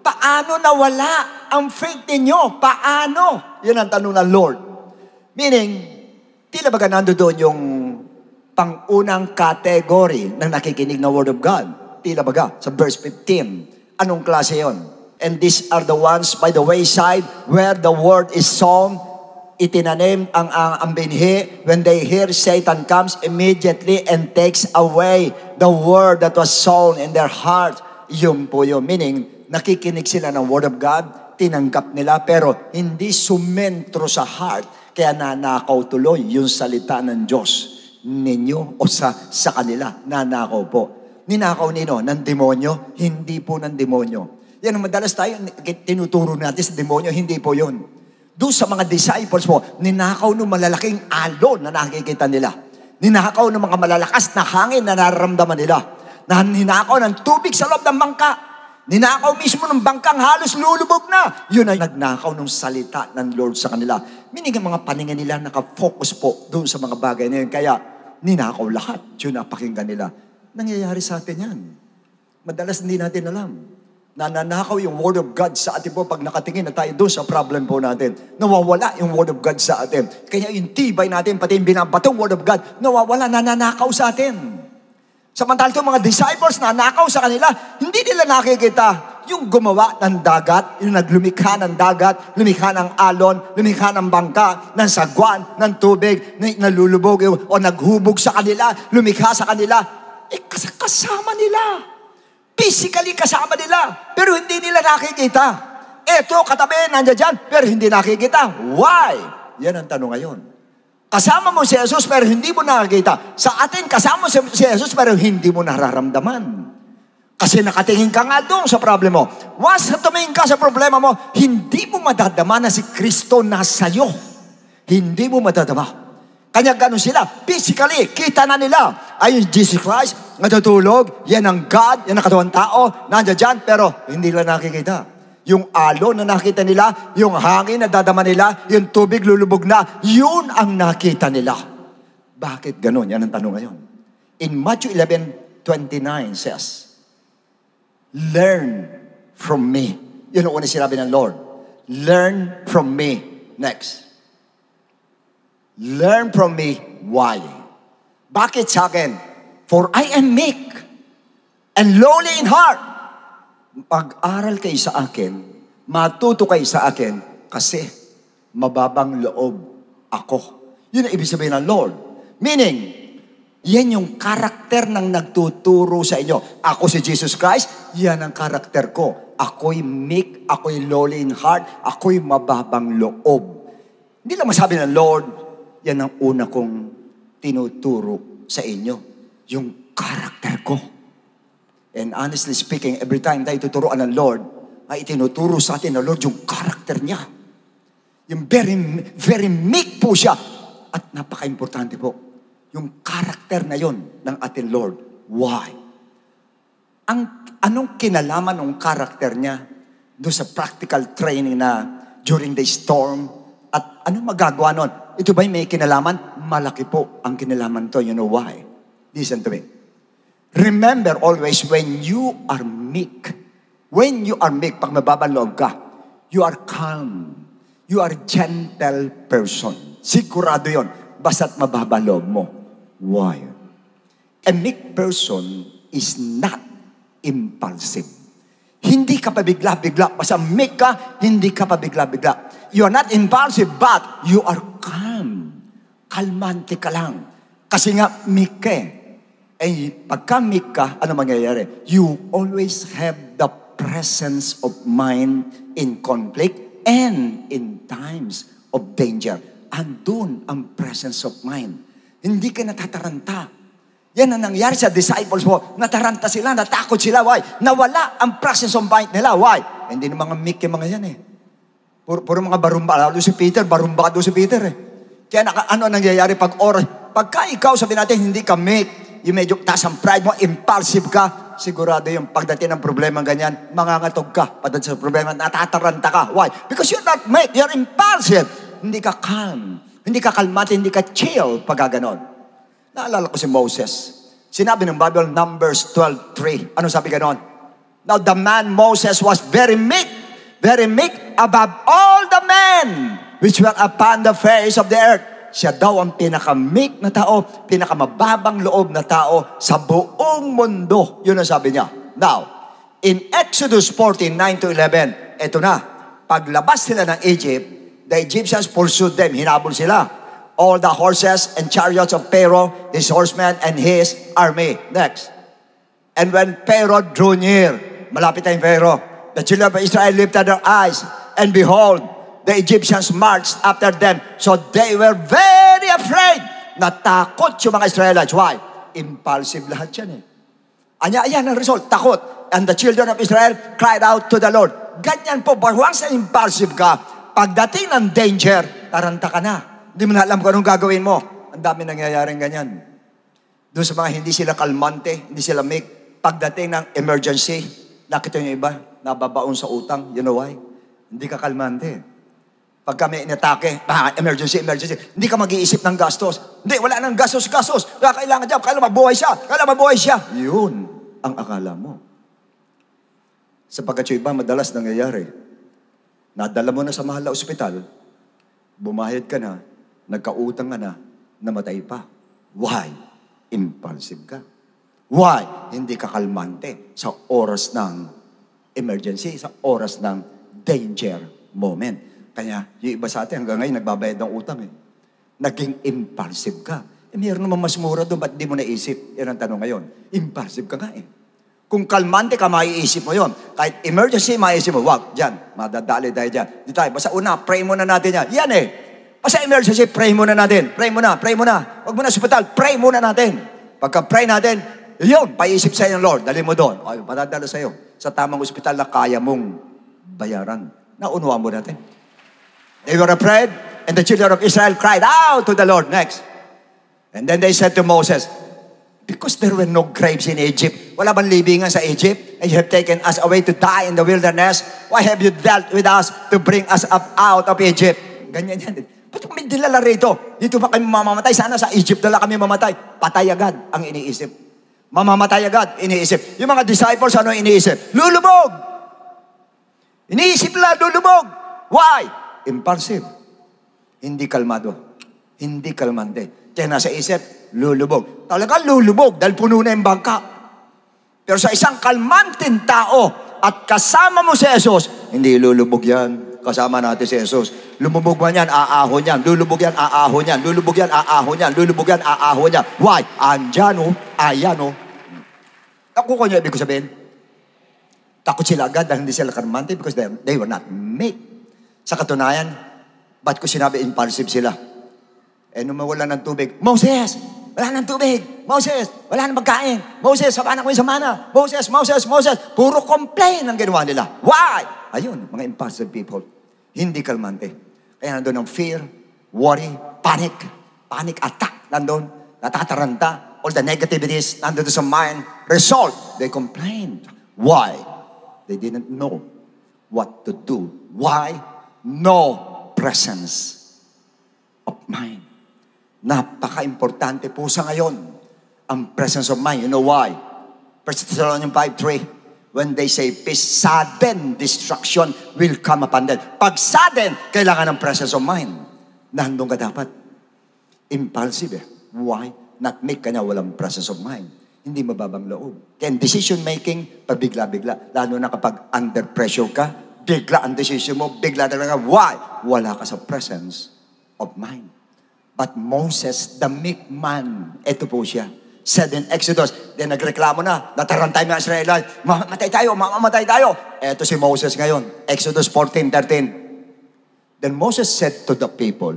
Paano nawala ang faith ninyo? Paano? Yun ang tanong ng Lord. Meaning, tila ba nando doon yung pangunang category ng nakikinig na Word of God? Tila ba sa verse 15? Anong klase yon? And these are the ones by the wayside where the word is sown. Itinanim ang binhi. When they hear, Satan comes immediately and takes away the word that was sown in their heart. Yun po yun. Meaning, nakikinig sila ng Word of God, tinanggap nila, pero hindi sumentro sa heart. Kaya nanakaw tuloy yung salita ng Diyos ninyo o sa kanila. Nanakaw po. Ninakaw nino ng demonyo? Hindi po ng demonyo. Yan ang madalas tayo, tinuturo natin sa demonyo, hindi po yun. Doon sa mga disciples po, ninakaw ng malalaking alon na nakikita nila. Ninakaw ng mga malalakas na hangin na nararamdaman nila. Ninakaw ng tubig sa loob ng bangka. Ninakaw mismo ng bangkang halos lulubog na. Yun ay nagnakaw ng salita ng Lord sa kanila. Meaning ang mga paningin nila nakafocus po doon sa mga bagay na yun. Kaya ninakaw lahat. Yun ang pakinggan nila. Nangyayari sa atin yan. Madalas hindi natin alam. Nananakaw yung Word of God sa atin po pag nakatingin na tayo doon sa problem po natin. Nawawala yung Word of God sa atin. Kaya yung tibay natin, pati yung binabatong Word of God, nawawala, nananakaw sa atin. Samantala itong mga disciples na nakaw sa kanila, hindi nila nakikita. yung gumawa ng dagat, yung naglumikha ng dagat, lumikha ng alon, lumikha ng bangka, ng sagwan, ng tubig, na nalulubog o naghubog sa kanila, lumikha sa kanila, kasama nila. Physically kasama nila, pero hindi nila nakikita. Eto, katabi, nandiyan dyan, pero hindi nakikita. Why? Yan ang tanong ngayon. Kasama mo si Jesus, pero hindi mo nakikita. Sa atin, kasama mo si Jesus, pero hindi mo nararamdaman. Kasi nakatingin ka nga doon sa problema mo. Once na tumingin ka sa problema mo, hindi mo madadama na si Kristo nasa iyo. Hindi mo madadama. Kanya ganun sila. Physically, kita na nila. Ayun, Jesus Christ, natutulog, yan ang God, yan ang katawang tao, nandiyan dyan, pero hindi nila nakikita. Yung alon na nakita nila, yung hangin na dadama nila, yung tubig lulubog na, yun ang nakita nila. Bakit ganun? Yan ang tanong ngayon. In Matthew 11:29 says, learn from me. Yun ang una sinabi ng Lord. Learn from me. Next. Learn from me. Why? Bakit sa akin? For I am meek and lowly in heart. Pag-aral kayo sa akin, matuto kayo sa akin, kasi mababang loob ako. Yun ang ibig sabihin ng Lord. Meaning, yan yung karakter ng nagtuturo sa inyo. Ako si Jesus Christ, yan ang karakter ko. Ako'y meek, ako'y lowly in heart, ako'y mababang loob. Hindi lang masabi ng Lord, yan ang una kong tinuturo sa inyo. Yung karakter ko. And honestly speaking, every time tayo tuturuan ng Lord, ay itinuturo sa atin ng Lord yung karakter niya. Yung very meek po siya. At napaka-importante po, yung karakter na yon ng ating Lord. Why? Anong kinalaman ng karakter niya doon sa practical training na during the storm? At anong magagawa nun? Ito ba'y may kinalaman? Malaki po ang kinalaman to. You know why? Listen to me. Remember always, when you are meek, pag mababang loob ka, you are calm. You are gentle person. Sigurado yon. Basta't mababang loob mo. Why? A meek person is not impulsive. Hindi ka pa bigla-bigla. Basta meek ka, hindi ka pa bigla-bigla. You are not impulsive, but you are calm. Kalmante ka lang. Kasi nga, meek ka eh. Eh, pagka meek ka, ano mangyayari? You always have the presence of mind in conflict and in times of danger. Andun ang presence of mind. Hindi ka natataranta. Yan ang nangyari sa disciples mo. Nataranta sila, natakot sila. Why? Nawala ang presence of mind nila. Why? Hindi na mga meek yung mga yan eh. Puro mga barumba. Lalo si Peter, barumbado si Peter eh. Kaya ano nangyayari pag oras? Pagka ikaw, sabi natin, hindi ka meek, yung medyo taas ang pride mo, impulsive ka, sigurado yung pagdating ng problema ganyan, mangangatog ka. Pagdating sa problema, natataranta ka. Why? Because you're not meek, you're impulsive. Hindi ka calm, hindi ka kalmate, hindi ka chill pag ganon. Naalala ko si Moses. Sinabi ng Bible, Numbers 12:3. Ano sabi ganon? Now the man Moses was very meek above all the men which were upon the face of the earth. Siya daw ang pinaka-meek na tao, pinaka-mababang loob na tao sa buong mundo. Yun ang sabi niya. Now, in Exodus 14:9-11, eto na, paglabas sila ng Egypt, the Egyptians pursued them, hinabol sila. All the horses and chariots of Pharaoh, his horsemen and his army. Next. And when Pharaoh drew near, malapit na yung Pharaoh, the children of Israel lifted their eyes, and behold, the Egyptians marched after them. So they were very afraid. Natakot yung mga Israelites. Why? Impulsive lahat yan eh. Ayan ang result, takot. And the children of Israel cried out to the Lord. Ganyan po, once na impulsive ka, pagdating ng danger, taranta ka na. Hindi mo na alam kung anong gagawin mo. Ang dami nangyayaring ganyan. Doon sa mga hindi sila kalmante, hindi sila meek, pagdating ng emergency, nakita nyo iba, nababaon sa utang. You know why? Hindi ka kalmante. Pag kami inatake, emergency, hindi ka mag-iisip ng gastos. Hindi, wala nang gastos. Kailangan dyan, kailangan mabuhay siya. Yun ang akala mo. Sapagkat yung iba, madalas nangyayari. Nadala mo na sa mahal na ospital, bumayad ka na, nagkautang ka na, namatay pa. Why? Impulsive ka. Why? Hindi ka kalmante sa oras ng emergency, sa oras ng danger moment. Kaya yung iba sa atin hanggang ngayon nagbabayad ng utang eh. Naging impulsive ka. Mayroon naman mas mura doon, ba't di mo naisip? Yan ang tanong ngayon. Impulsive ka nga eh. Kung kalmante ka, maiisip mo yon. Kahit emergency, maiisip mo, wag, dyan, madadali tayo dyan. Di tayo, basta una, pray muna natin yan. Yan eh. Basta emergency, pray muna natin. Pray muna. Wag muna sa hospital, pray muna natin. Pagka pray natin, yun, paisip sa'yo ng Lord, dali mo doon. Ay, padadala sa'yo. Sa tamang hospital na kaya mong bayaran. Naunuan mo natin. They were afraid, and the children of Israel cried out to the Lord. Next. And then they said to Moses, because there were no graves in Egypt, wala bang libingan sa Egypt, and you have taken us away to die in the wilderness, why have you dealt with us to bring us up out of Egypt? Ganyan yan. Ba't kami dilala rito? Dito ba kami mamamatay? Sana sa Egypt dala kami mamatay. Patay agad ang iniisip. Mamamatay agad, iniisip. Yung mga disciples, ano iniisip? Lulubog! Iniisip nila, lulubog! Why? Impulsive. Hindi kalmado. Hindi kalmante. Kaya nasa isip, lulubog. Talagang lulubog dahil puno na yung bangka. Pero sa isang kalmanting tao at kasama mo si Jesus, hindi lulubog yan. Kasama natin si Jesus. Lumubog man yan, aahon yan. Lulubog yan, aahon yan. Lulubog yan, aahon yan. Lulubog yan, aahon yan. Why? Andyan o, ayan o. Ako ko niya ibig ko sabihin. Takot sila agad dahil hindi sila kalmante because they were not made. Sa katunayan, ba't ko sinabi impulsive sila? Nung mawala ng tubig, Moses, wala ng tubig. Moses, wala ng magkain. Moses, sabana ko yung samana. Moses. Puro complain ang ginawa nila. Why? Ayun, mga impulsive people. Hindi kalmante. Kaya nandun ang fear, worry, panic attack. Nandun, natataranta. All the negativities nandun sa mind. Result, they complained. Why? They didn't know what to do. Why? No presence of mind. Napaka-importante po sa ngayon ang presence of mind. You know why? 1 Thessalonians 5:3, when they say peace, sudden destruction will come upon them. Pag sudden, kailangan ng presence of mind. Nandun ka dapat. Impulsive eh. Why? Not make ka na walang presence of mind. Hindi mababang loob. Kaya decision making, pabigla-bigla. Lalo na kapag under pressure ka, bigla ang decision mo, bigla talaga. Why? Wala ka sa presence of mind. But Moses, the meek man, ito po siya, said in Exodus, then nagreklamo na, natarantay mga Israelite, mamamatay tayo. Ito si Moses ngayon, Exodus 14:13. Then Moses said to the people,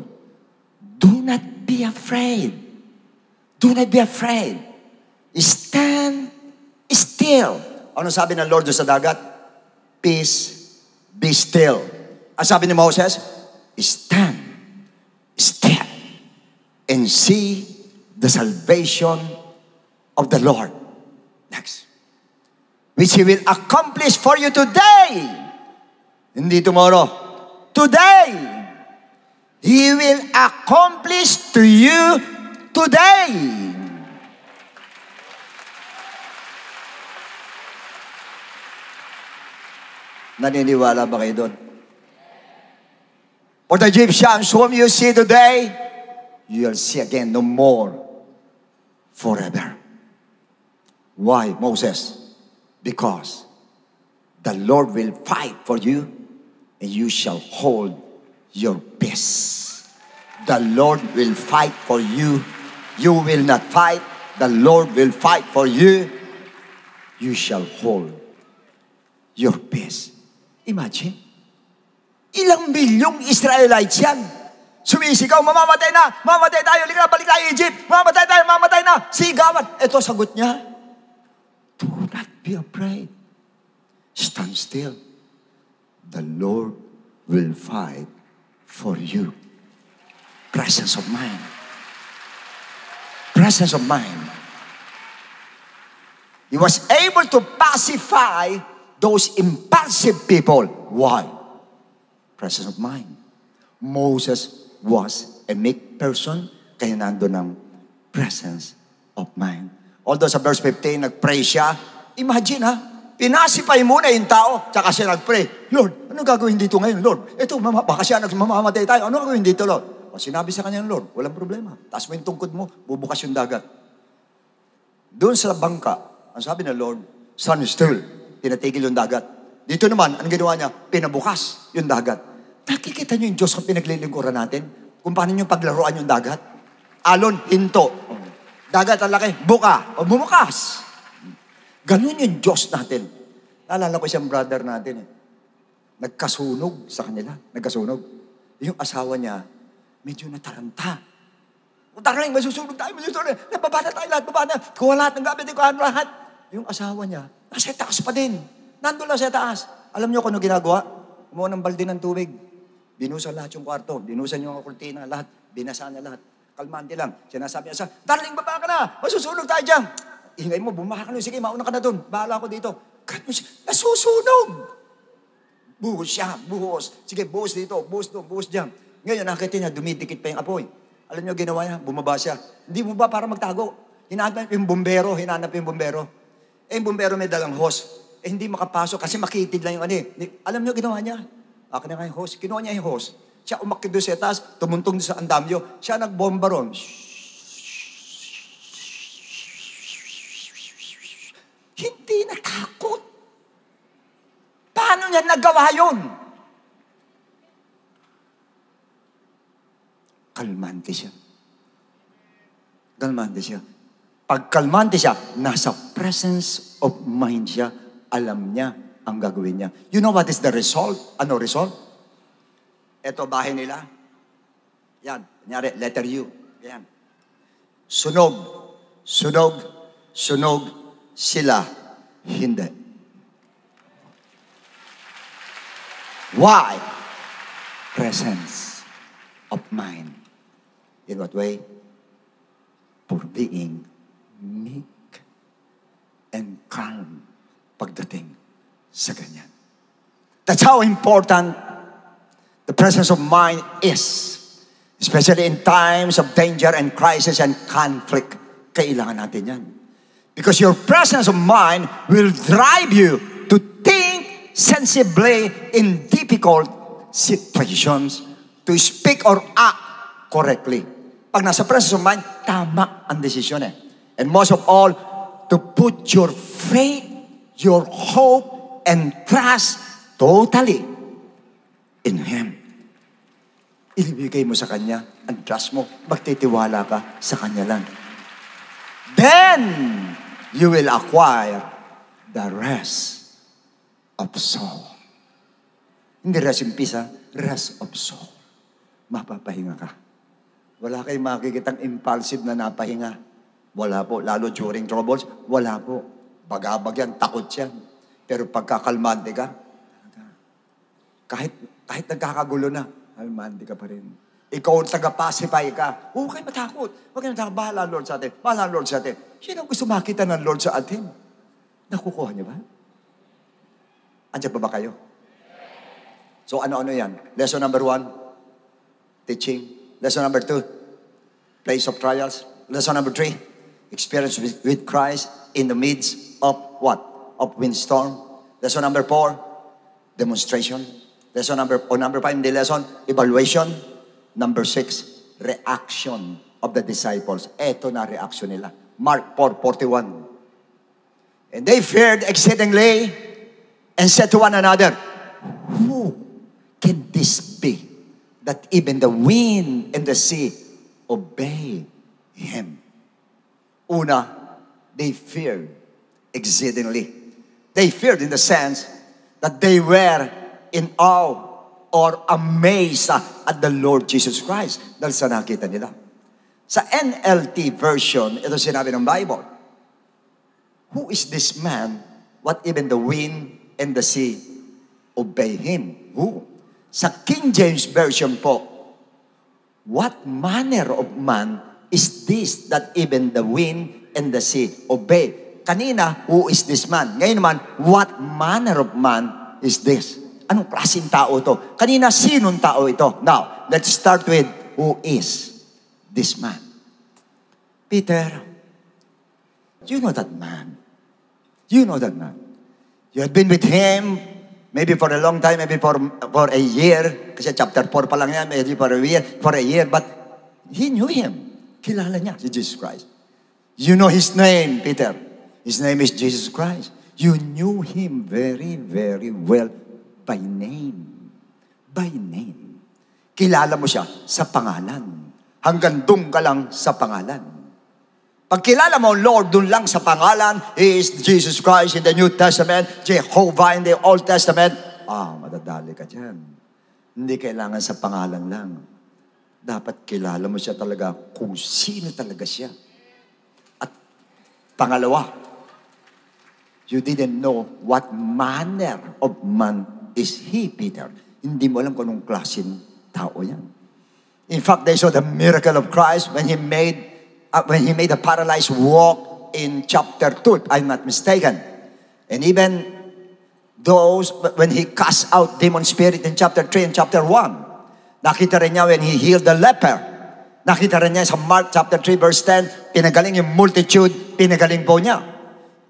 do not be afraid. Do not be afraid. Stand still. Ano sabi ng Lord sa dagat? Peace, be still. Ang sabi ni Moses, stand still and see the salvation of the Lord. Next. Which He will accomplish for you today. Hindi tomorrow. Today. He will accomplish to you today. Naniniwala ba kayo doon? For the Egyptians whom you see today, you'll see again no more forever. Why, Moses? Because the Lord will fight for you and you shall hold your peace. The Lord will fight for you. You will not fight. The Lord will fight for you. You shall hold your peace. Imagine, ilang milyong Israelites yan. Sumisigaw, mamamatay tayo, balik tayo Egypt, mamamatay na, sigawan. Ito sagot niya, do not be afraid. Stand still. The Lord will fight for you. Presence of mind. Presence of mind. He was able to pacify those impulsive people. Why? Presence of mind. Moses was a meek person, kaya nandun ng presence of mind. Although sa verse 15, nag-pray siya. Imagine pinasify muna yung tao, tsaka siya nag-pray. Lord, ano gagawin dito ngayon, Lord? Ito, baka siya mamamatay tayo. Ano gagawin dito, Lord? O sinabi sa kanya, Lord, walang problema. Taas mo yung tungkod mo, bubukas yung dagat. Doon sa bangka, ang sabi ng Lord, stand still. Tinatigil yung dagat. Dito naman, ang ginawa niya, pinabukas yung dagat. Nakikita niyo yung Diyos kung pinaglilingkuran natin? Kung paano niyo paglaruan yung dagat? Alon, hinto. Dagat ang laki, buka, o bumukas. Ganun yung Diyos natin. Naalala ko siyang brother natin. Nagkasunog sa kanila. Nagkasunog. Yung asawa niya, medyo nataranta. O darling, masusunog tayo, masusunog. Nababana tayo lahat, babana. Kuha lahat ng gamit, kuha lahat. Yung asawa niya, nasa taas pa din. Nandun lang sa taas. Alam niyo kung ano ginagawa? Kumuha ng balde ng tubig. Binusan lahat yung kwarto. Binusan yung kurtina, lahat. Binasa niya lahat. Kalmante lang. Sinasabi niya sa, darling, baba ka na. Masusunog tayo dyan. Ingay mo, bumaka ka na. Sige, mauna ka na dun. Bahala ko dito. Nasusunog. Buhos siya, buhos. Sige, buhos dito, buhos doon, buhos dyan. Ngayon, nakita niya, dumidikit pa yung apoy. Alam niyo, ginawa niya, bumaba siya. Hindi bumaba para magtago. Hinanap yung bumbero, Eh, yung bumbero may dalang hose. Eh, hindi makapasok kasi makitid lang yung ano eh. Alam niyo, ginawa niya. Akin na nga yung hose. Kinuha niya yung hose. Siya umakit doon sa taas, tumuntong sa andamyo. Siya nagbomba ron. Hindi natakot. Paano niya nagawa yun? Kalmante siya. Kalmante siya. Pag kalmante siya, nasa presence of mind siya, alam niya ang gagawin niya. You know what is the result? Ano result? Ito bahay nila. Yan. Kunyari, letter U. Yan. Sunog. Sunog. Sunog. Sila. Hindi. Why? Presence of mind. In what way? For being meek and calm pagdating sa ganyan. That's how important the presence of mind is. Especially in times of danger and crisis and conflict. Kailangan natin yan. Because your presence of mind will drive you to think sensibly in difficult situations, to speak or act correctly. Pag nasa presence of mind, tama ang desisyon eh. And most of all, to put your faith, your hope, and trust totally in Him. Ilibigay mo sa Kanya ang trust mo. Magtitiwala ka sa Kanya lang. Then, you will acquire the rest of soul. Hindi rest in peace, ha? Rest of soul. Mapapahinga ka. Wala kayong makikitang impulsive na napahinga. Wala po. Lalo during troubles, wala po. Bagabag yan, takot yan. Pero pagkakalmante ka, kahit nagkakagulo na, kalmante ka pa rin. Ikaw ang taga-pacify ka. Huwag kayo matakot. Huwag kayo matakot. Bahala ang Lord sa atin. Bahala ang Lord sa atin. Sino ang gusto makita ng Lord sa atin? Nakukuha niyo ba? Andiyan pa ba kayo? So ano-ano yan? Lesson number 1, teaching. Lesson number 2, place of trials. Lesson number 3, experience with Christ in the midst of what? Of windstorm. Lesson number 4, demonstration. Lesson number 5 in the lesson, evaluation. Number 6, reaction of the disciples. Eto na reaction nila. Mark 4:41. And they feared exceedingly and said to one another, who can this be that even the wind and the sea obey Him? Una, they feared exceedingly. They feared in the sense that they were in awe or amazed at the Lord Jesus Christ dahil sa nakita nila. Sa NLT version, ito sinabi ng Bible, who is this man, what even the wind and the sea obey Him? Who? Sa King James version po, what manner of man is this that even the wind and the sea obey? Kanina, who is this man? Ngayon naman, what manner of man is this? Anong klaseng tao ito? Kanina, sinong tao ito? Now, let's start with who is this man? Peter, you know that man. You know that man. You have been with him maybe for a long time, maybe for a year. Kasi chapter 4 pa lang yan, maybe for a year. But he knew him. Kilala niya si Jesus Christ. You know his name, Peter. His name is Jesus Christ. You knew Him very, very well by name. By name. Kilala mo siya sa pangalan. Hanggang doon ka lang sa pangalan. Pag kilala mo, Lord, doon lang sa pangalan, He is Jesus Christ in the New Testament, Jehovah in the Old Testament, madadali ka dyan. Hindi kailangan sa pangalan lang. Dapat kilala mo siya talaga kung sino talaga siya. At pangalawa, you didn't know what manner of man is He, Peter. Hindi mo alam kung anong klaseng tao yan. In fact, they saw the miracle of Christ when He made the paralyzed walk in chapter 2, if I'm not mistaken. And even those, when He cast out demon spirit in chapter 3 and chapter 1, nakita rin niya when He healed the leper. Nakita rin niya sa Mark chapter 3 verse 10, pinagaling yung multitude, pinagaling po niya.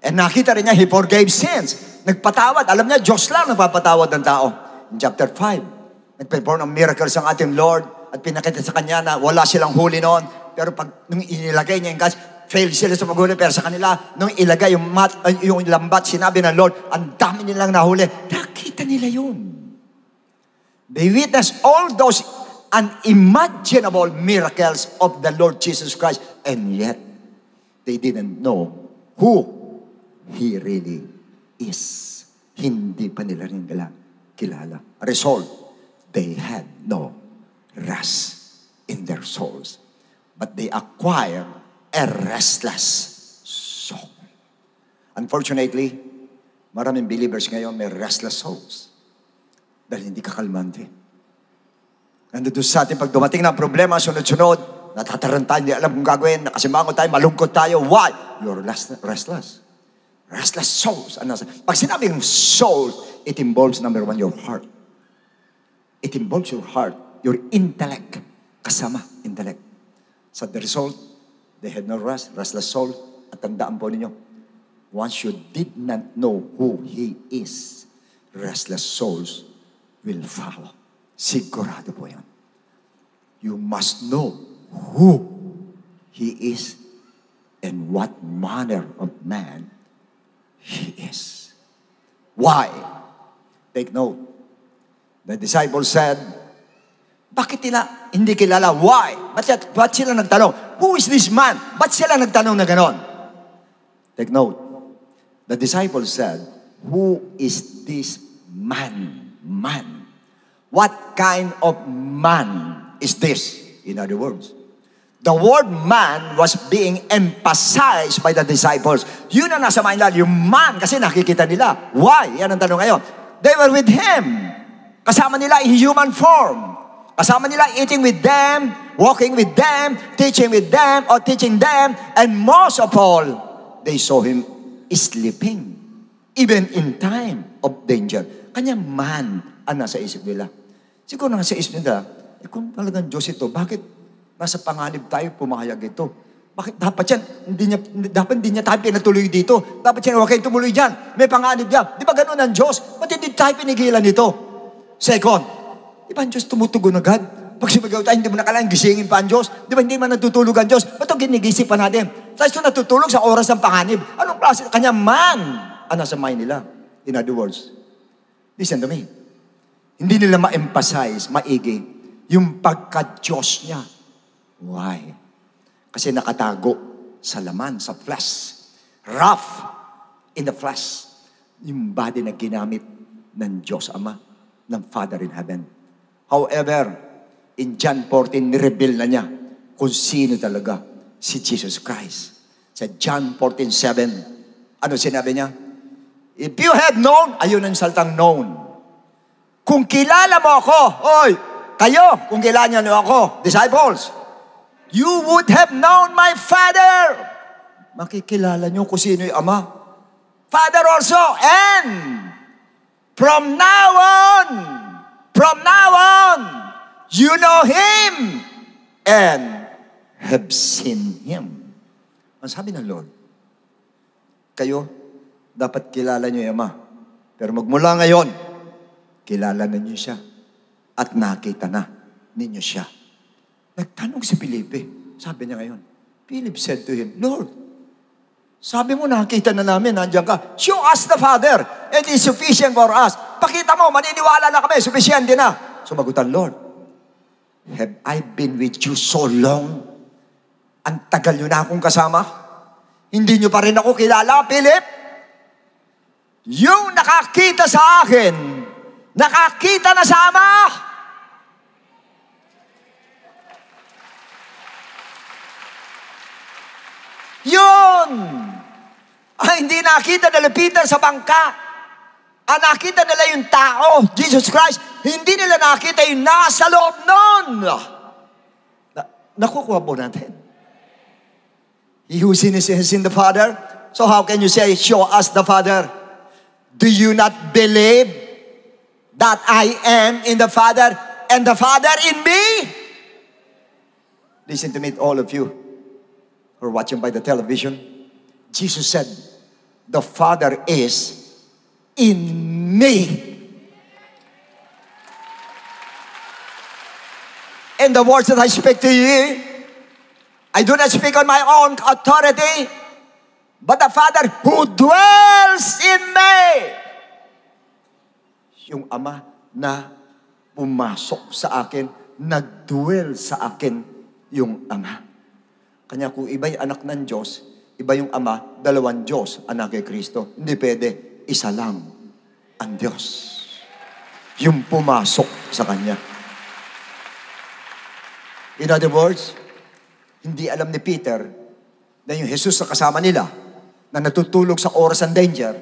And nakita rin niya, He forgave sins. Nagpatawad. Alam niya, Diyos lang nagpapatawad ng tao. In chapter 5, nag-perform ng miracles ang ating Lord at pinakita sa Kanya na wala silang huli noon. Pero pag nung inilagay niya yung gas, fail sila sa paghuli. Pero sa kanila, nung ilagay yung lambat, sinabi ng Lord, ang dami nilang nahuli. Nakita nila yun. They witnessed all those unimaginable miracles of the Lord Jesus Christ. And yet, they didn't know who He really is. Hindi pa nila rin kilala. Result, they had no rest in their souls. But they acquired a restless soul. Unfortunately, maraming believers ngayon may restless souls. Dahil hindi kakalmante. Nandito sa atin, pag dumating na problema, sunod-sunod, natataranta, hindi alam kung gagawin, nakasimangot tayo, malungkot tayo. Why? You're restless. Restless souls. Pag sinabing soul, it involves, number one, your heart. It involves your heart, your intellect, kasama intellect. So the result, they had no rest, restless soul. At tandaan po ninyo, once you did not know who He is, restless souls will follow. Sigurado po yan. You must know who He is and what manner of man He is. Why? Take note. The disciples said, bakit nila hindi kilala? Why? Ba't sila nagtanong? Who is this man? Ba't sila nagtanong na ganon? Take note. The disciples said, who is this man? Man. What kind of man is this? In other words, the word man was being emphasized by the disciples. Yun ang nasa mind nila, yung man, kasi nakikita nila. Why? Yan ang tanong ngayon. They were with Him. Kasama nila in human form. Kasama nila eating with them, walking with them, teaching with them, or teaching them. And most of all, they saw Him sleeping. Even in time of danger. Kanya man ang nasa isip nila. Siguro nasa isip nila, kung talagang Diyos ito, bakit nasa panganib tayo pumahayag ito? Bakit dapat yan? Hindi niya tayo pinatuloy dito. Dapat yan, huwag kayong tumuloy dyan. May panganib dyan. Di ba ganun ang Diyos? Ba't hindi tayo pinigilan nito? Second, di ba ang Diyos tumutugon agad? Pag sumigaw tayo, hindi mo nakalain, gisingin pa ang Diyos. Di ba hindi man natutulog ang Diyos? Ba't ito ginigisip pa natin? Tapos ito natutulog sa oras ng panganib. Anong klase? Kanya man ang nasa mind nila. In other words, listen to me. Hindi nila ma-emphasize, maigi, yung pagka-Diyos niya. Why? Kasi nakatago sa laman, sa flesh. Rough in the flesh. Yung body na ginamit ng Diyos Ama, ng Father in heaven. However, in John 14, nireveal na niya kung sino talaga si Jesus Christ. Sa John 14:7, ano sinabi niya? If you had known, ayun ang saltang known. Kung kilala mo ako, kayo, kung kilala niyo ako, disciples, you would have known my Father. Makikilala niyo kung sino yung Ama. Father also, and from now on, you know Him and have seen Him. Ang sabi ng Lord, kayo, dapat kilala niyo yung Ama. Pero magmula ngayon, kilala na niyo siya at nakita na ninyo siya. Nagtanong si Felipe. Sabi niya ngayon, Philip said to him, Lord, Sabi mo, nakita na namin, nandiyan ka. Show us the Father, and it's sufficient for us. Pakita mo, maniniwala na kami, sufficient din na. Sumagot ang Lord, have I been with you so long? Ang tagal nyo na akong kasama? Hindi nyo pa rin ako kilala, Philip? Yung nakakita sa akin, nakakita na sa Ama. Yun! Ay, hindi nakita na lapitan sa bangka. Ang nakita nila yung tao, Jesus Christ. Hindi nila nakita yung nasa loob nun. Nakukuha po natin. He who sin is in the Father. So how can you say, show us the Father? Do you not believe that I am in the Father and the Father in me? Listen to me, all of you who are watching by the television. Jesus said, the Father is in me. And the words that I speak to you, I do not speak on my own authority, but the Father who dwells in me. Yung Ama na pumasok sa akin, nag-dwell sa akin yung Ama. Kanya kung iba'y anak ng Diyos, iba yung Ama, dalawang Diyos, anak kay Kristo. Hindi pwede, isa lang ang Diyos. Yung pumasok sa Kanya. In other words, hindi alam ni Peter na yung Jesus na kasama nila, na natutulog sa oras ng danger,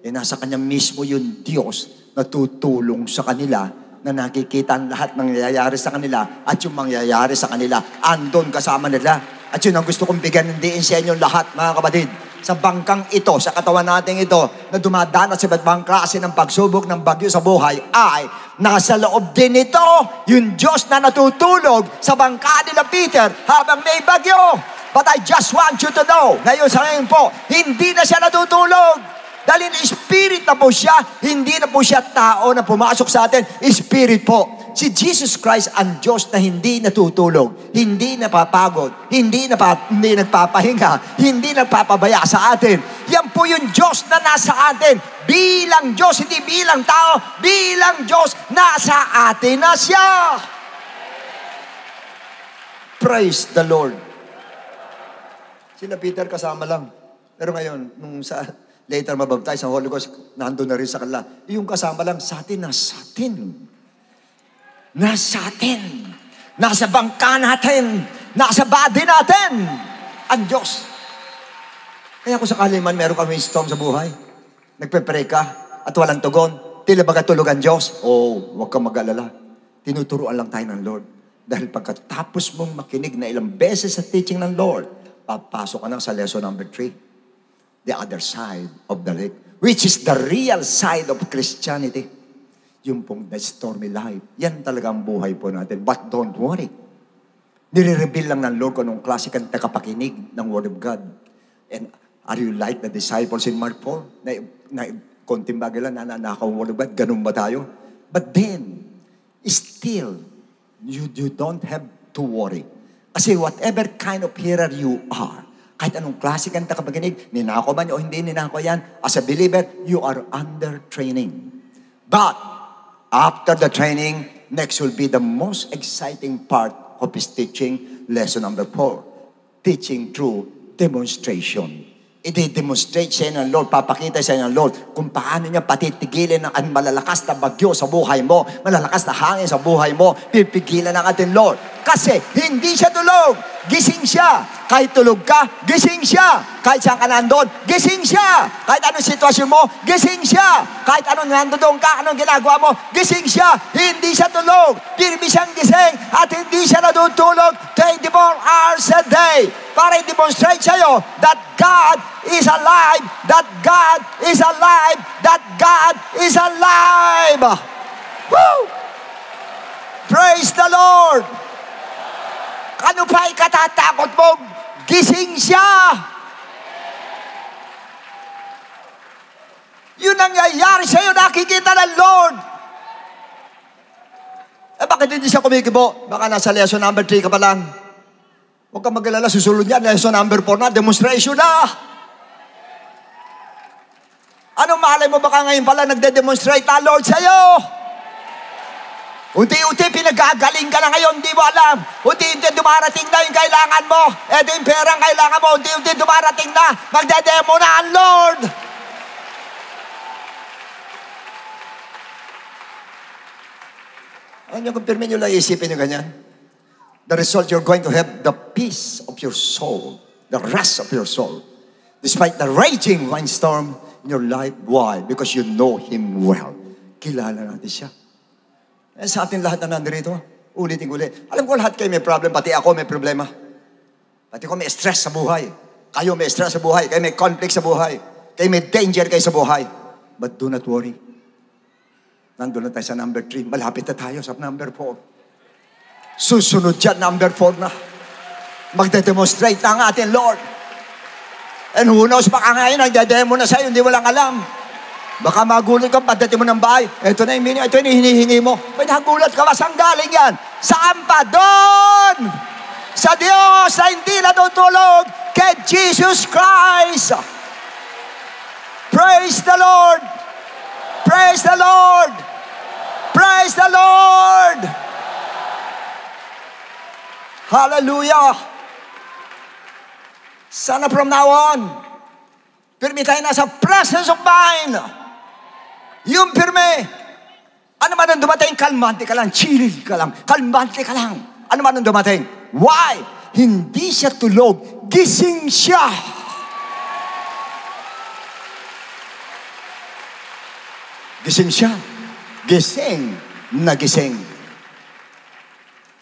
nasa Kanya mismo yung Diyos na tutulong sa kanila, na nakikita ang lahat ng nangyayari sa kanila at yung mangyayari sa kanila, andon kasama nila. At yun ang gusto kong bigyan ng diin sa inyo lahat, mga kapatid. Sa bangkang ito, sa katawan natin ito, na dumadanas sa iba't ibang klase ng pagsubok ng bagyo sa buhay, ay nasa loob din ito yung Diyos na natutulog sa bangka nila Peter habang may bagyo. But I just want you to know, ngayon sa ngayon po, hindi na siya natutulog. Dahil Spirit na po siya, hindi na po siya tao na pumasok sa atin, Spirit po. Si Jesus Christ ang Diyos na hindi natutulog, hindi napapagod, hindi nagpapahinga, hindi nagpapabaya sa atin. Yan po yung Diyos na nasa atin. Bilang Diyos, hindi bilang tao, bilang Diyos, nasa atin na siya. Praise the Lord. Sila Peter kasama lang. Pero ngayon, nung later mabaptize sa Holy Ghost, nandun na rin sa kanila. Yung kasama lang sa atin, nasa atin. Nasa atin. Nasa bangka natin. Nasa body natin. Ang Diyos. Kaya kung sakali man meron kami storm sa buhay, nagpe-pray ka at walang tugon, tila baga tulog ang Diyos? Huwag kang mag-alala. Tinuturuan lang tayo ng Lord. Dahil pagkatapos mong makinig na ilang beses sa teaching ng Lord, papasok ka na sa lesson number 3. The other side of the lake, which is the real side of Christianity. Yung pong the stormy life. Yan talaga ang buhay po natin. But don't worry. Nire-reveal lang ng Lord kung anong klase kang takapakinig ng Word of God. And are you like the disciples in Mark 4? Na konting bagay lang, nananakaw Word of God. Ganun ba tayo? But then, still, you don't have to worry. Kasi whatever kind of hearer you are, kahit anong klase kang takapakinig, ninako man o hindi ninako yan, as a believer, you are under training. But, after the training, next will be the most exciting part of his teaching, lesson number 4. Teaching through demonstration. I-demonstrate siya ng Lord, papakita siya ng Lord kung paano niya patitigilin ang malalakas na bagyo sa buhay mo, malalakas na hangin sa buhay mo, pipigilan ng ating Lord. Kasi hindi siya tulog, gising siya. Kahit tulog ka, gising siya. Kahit saan ka nandun, gising siya. Kahit anong sitwasyon mo, gising siya. Kahit anong nandun ka, anong ginagawa mo, gising siya. Hindi siya tulog, pirmi siyang gising, at hindi siya natutulog 24 hours a day. Para i-demonstrate sa'yo that God is alive, that God is alive, that God is alive. Woo! Praise the Lord! Ano pa ikatatakot mo? Gising siya! Yun ang nangyayari sa'yo, nakikita ng Lord. Bakit hindi siya kumikibo? Baka nasa lesson number 3 ka pa lang. Huwag kang mag-alala, susunod niya, lesson number 4 na, demonstration na. Ano malay mo baka ngayon pala nagde-demonstrate na Lord sa'yo? Unti-unti pinagagaling ka na ngayon, di mo alam. Unti-unti dumarating na yung kailangan mo. Ito yung perang kailangan mo, unti-unti dumarating na. Magdedemo na ang Lord. Ano yung kumpirme nyo lang isipin nyo ganyan? The result, you're going to have the peace of your soul, the rest of your soul, despite the raging windstorm in your life. Why? Because you know Him well. Kilala natin siya. Sa atin lahat na nandito, ulitin ulit. Alam ko lahat kayo may problem, pati ako may problema. Pati ko may stress sa buhay. Kayo may stress sa buhay, kayo may conflict sa buhay. Kayo may danger kayo sa buhay. But do not worry. Nandun na tayo sa number 3. Malapit na tayo sa number 4. Susunod dyan, number 4 na. Magde-demonstrate na ang ating Lord. And who knows, baka ngayon nagde-demo na sa'yo, hindi walang alam. Baka magulat ka, pagdating mo ng bahay, ito na yung meaning, ito yung hinihingi mo. May nagulat ka, saan galing yan? Saan pa? Doon! Sa Diyos na hindi natutulog kay Jesus Christ. Praise the Lord! Praise the Lord! Praise the Lord! Hallelujah! Sana from now on, pirmi tayo na sa presence of mind. Yung pirmi. Ano man ang dumating, kalmante ka lang, chill ka lang, kalmante ka lang. Ano man ang dumating. Why? Hindi siya tulog, gising siya. Gising siya. Gising na gising.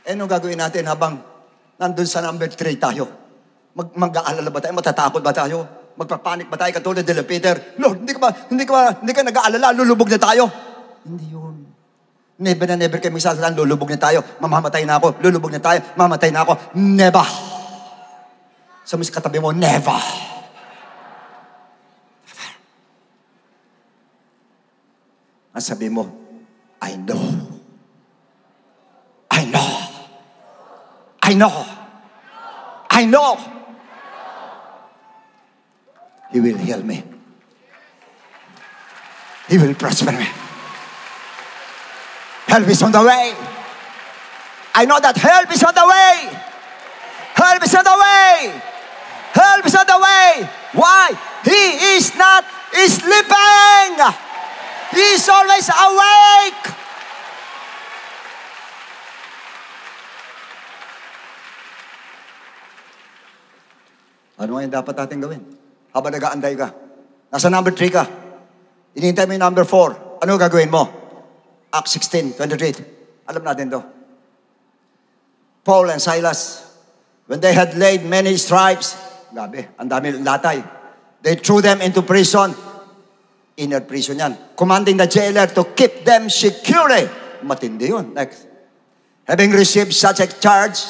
Ano gagawin natin habang nandun sa number 3 tayo? Mag-aalala ba tayo? Matatakot ba tayo? Magpapanik ba tayo katulad nila Peter? Lord, hindi ka nag-aalala, lulubog na tayo. Hindi yun. Never na never kayo magsasalan, lulubog na tayo, mamamatay na ako, lulubog na tayo, mamamatay na ako. Never. Sa mga katabi mo, never. Never. Ang sabi mo, I know. I know. I know. I know. He will heal me. He will prosper me. Help is on the way. I know that help is on the way. Help is on the way. Help is on the way. Why? He is not sleeping. He is always awake. Ano nga yung dapat natin gawin? Habang nag-aanday ka. Nasa number 3 ka. Inintay mo yung number 4. Ano gagawin mo? Acts 16:23. Alam natin to. Paul and Silas, when they had laid many stripes, grabe, ang dami latay. They threw them into prison. Inner prison yan. Commanding the jailer to keep them securely. Matindi yun. Next. Having received such a charge,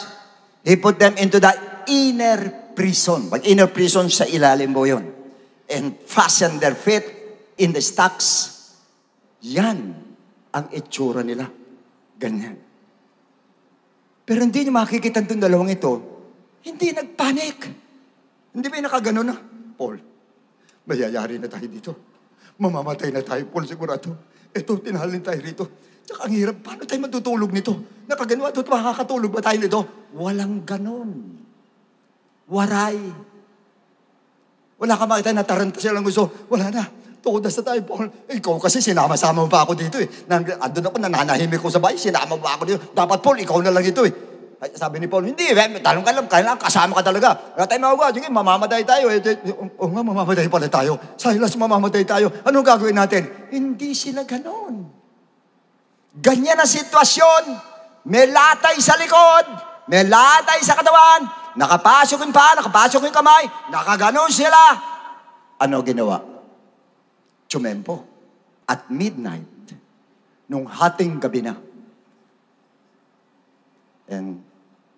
he put them into the inner prison. Pag inner prison, sa ilalim mo yun. And fasten their feet in the stocks. Yan ang itsura nila. Ganyan. Pero hindi nyo makikita itong dalawang ito, hindi nagpanik. Hindi ba nakaganon na? Paul, mayayari na tayo dito. Mamamatay na tayo, Paul, sigurado. Ito, tinahalin tayo rito. Tsaka ang hirap, paano tayo matutulog nito? Nakaganon, ito, makakatulog ba tayo nito? Walang ganon. Waray. Wala ka makita na taranta silang gusto. Wala na. Tukodas na tayo, Paul. Ikaw kasi sinama-sama mo pa ako dito eh. Andun ako, nananahimik ko sa bahay. Sinama mo pa ako dito. Dapat, Paul, ikaw na lang ito eh. Ay, sabi ni Paul, hindi, talong ka lang. Kailangan kasama ka talaga. Wala tayo mawag. Sige, mamamatay tayo. Oo nga, mamamatay pala tayo. Silas, mamamatay tayo. Anong gagawin natin? Hindi sila ganon. Ganyan ang sitwasyon. May latay sa likod. May latay sa katawan. Nakapasok yung paa, nakapasok yung kamay, nakaganon sila. Ano ginawa? Tsumempo. At midnight, nung hating gabi na. And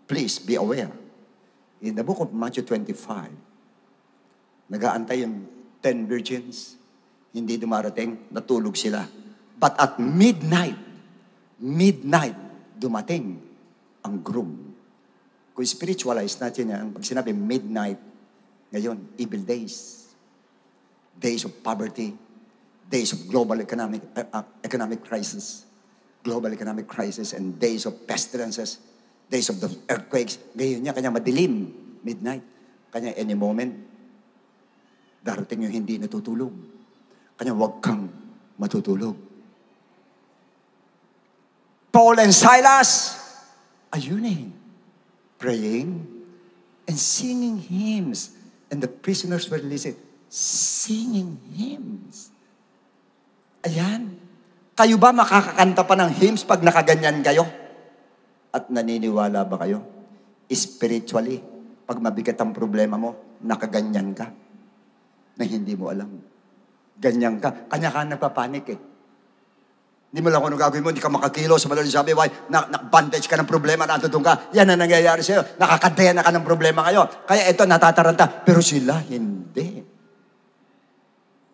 please be aware, in the book of Matthew 25, nag-aantay yung 10 virgins, hindi dumarating, natulog sila. But at midnight, dumating ang groom. Kung spiritualize natin yan, pag sinabi midnight, ngayon, evil days. Days of poverty. days of global economic crisis, and days of pestilences, days of the earthquakes. Ngayon niya, kanya madilim, midnight. Kanya any moment, darating yung hindi natutulog. Kanya huwag kang matutulog. Paul and Silas, ayunin, praying and singing hymns. And the prisoners were listening, singing hymns. Ayan. Kayo ba makakakanta pa ng hymns pag nakaganyan kayo? At naniniwala ba kayo? Spiritually, pag mabigat ang problema mo, nakaganyan ka na hindi mo alam. Ganyan ka. Kanya ka nagpapanik eh. Hindi mo lang kung ano gagawin mo, hindi ka makakilo. Sa malalim sabi, why? Nakabandage ka ng problema, natutong ka. Yan ang nangyayari sa'yo. Nakakadena ka ng problema kayo. Kaya ito, natataranta. Pero sila, hindi.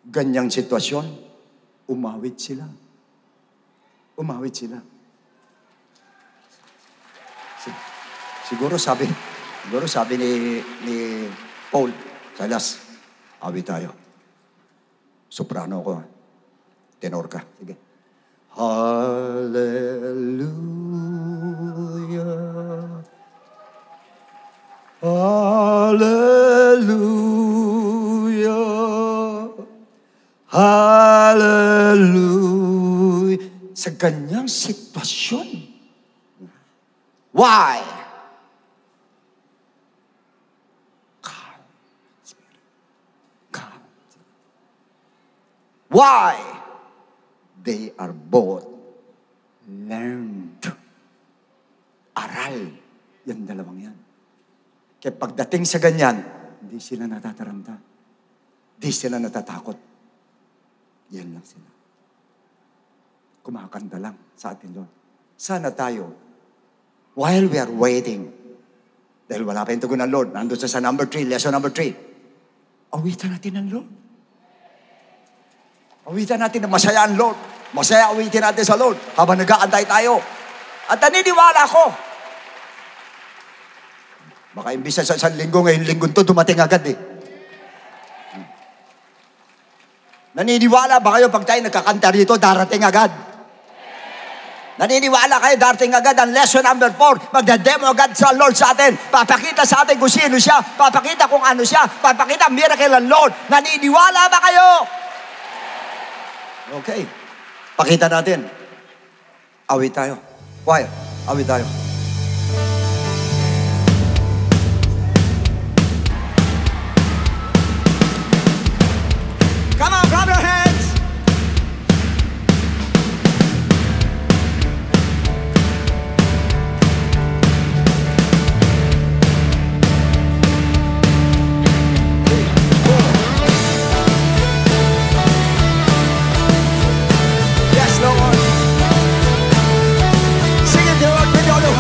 Ganyang sitwasyon, umawit sila. Umawit sila. Siguro sabi ni Paul, Silas, awit tayo. Soprano ko. Tenor ka. Sige. Hallelujah. Hallelujah. Hallelujah. Sa ganyang sitwasyon. Why? Calm. Calm. Why? They are both learned. Aral. Yan dalawang yan. Kaya pagdating sa ganyan, hindi sila natataranta. Hindi sila natatakot. Yan lang sila. Kumakanta lang sa atin, Lord. Sana tayo, while we are waiting, dahil wala pa yung tugon ng Lord, nandun sa number 3, lesson number 3, awitan natin ng Lord. Awitan natin na masaya ang Lord. Masaya awitin natin sa Lord habang nag-aantay tayo. At naniniwala ko, baka imbis sa isang linggo, ngayon linggo to, dumating agad eh. Naniniwala ba kayo pag tayo nagkakanta rito, darating agad? Naniniwala kayo, darating agad ang lesson number 4, magdademo agad sa Lord sa atin, papakita sa atin kung sino siya, papakita kung ano siya, papakita ang miracle ng Lord. Naniniwala ba kayo? Okay. Pakita natin. Awit tayo. Choir, awit tayo. Come on, clap your hands. Yes, Lord. Sing it, Lord, with all your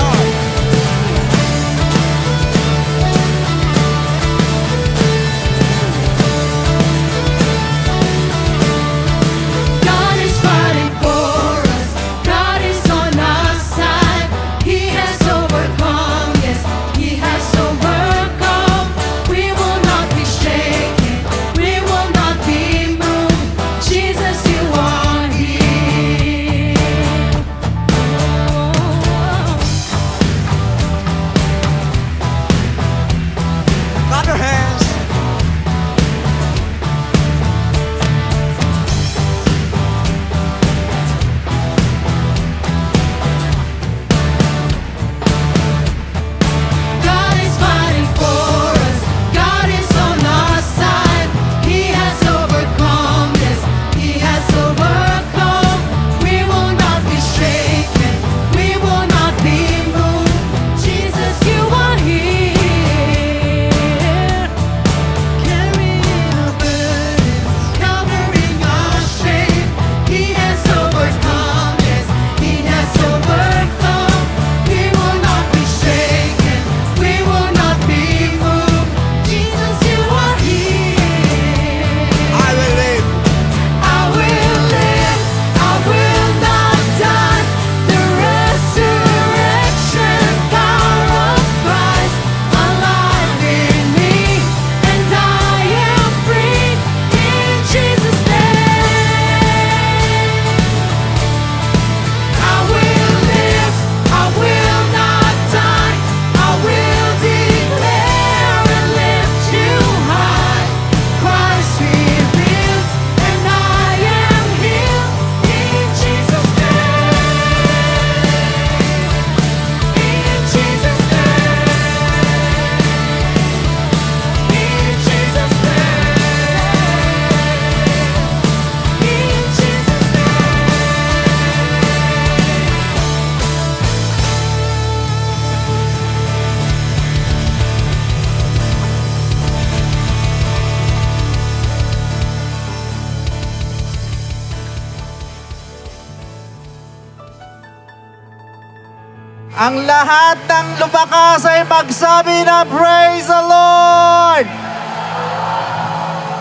Ang lahat ng lumakas ay magsabi na praise the Lord!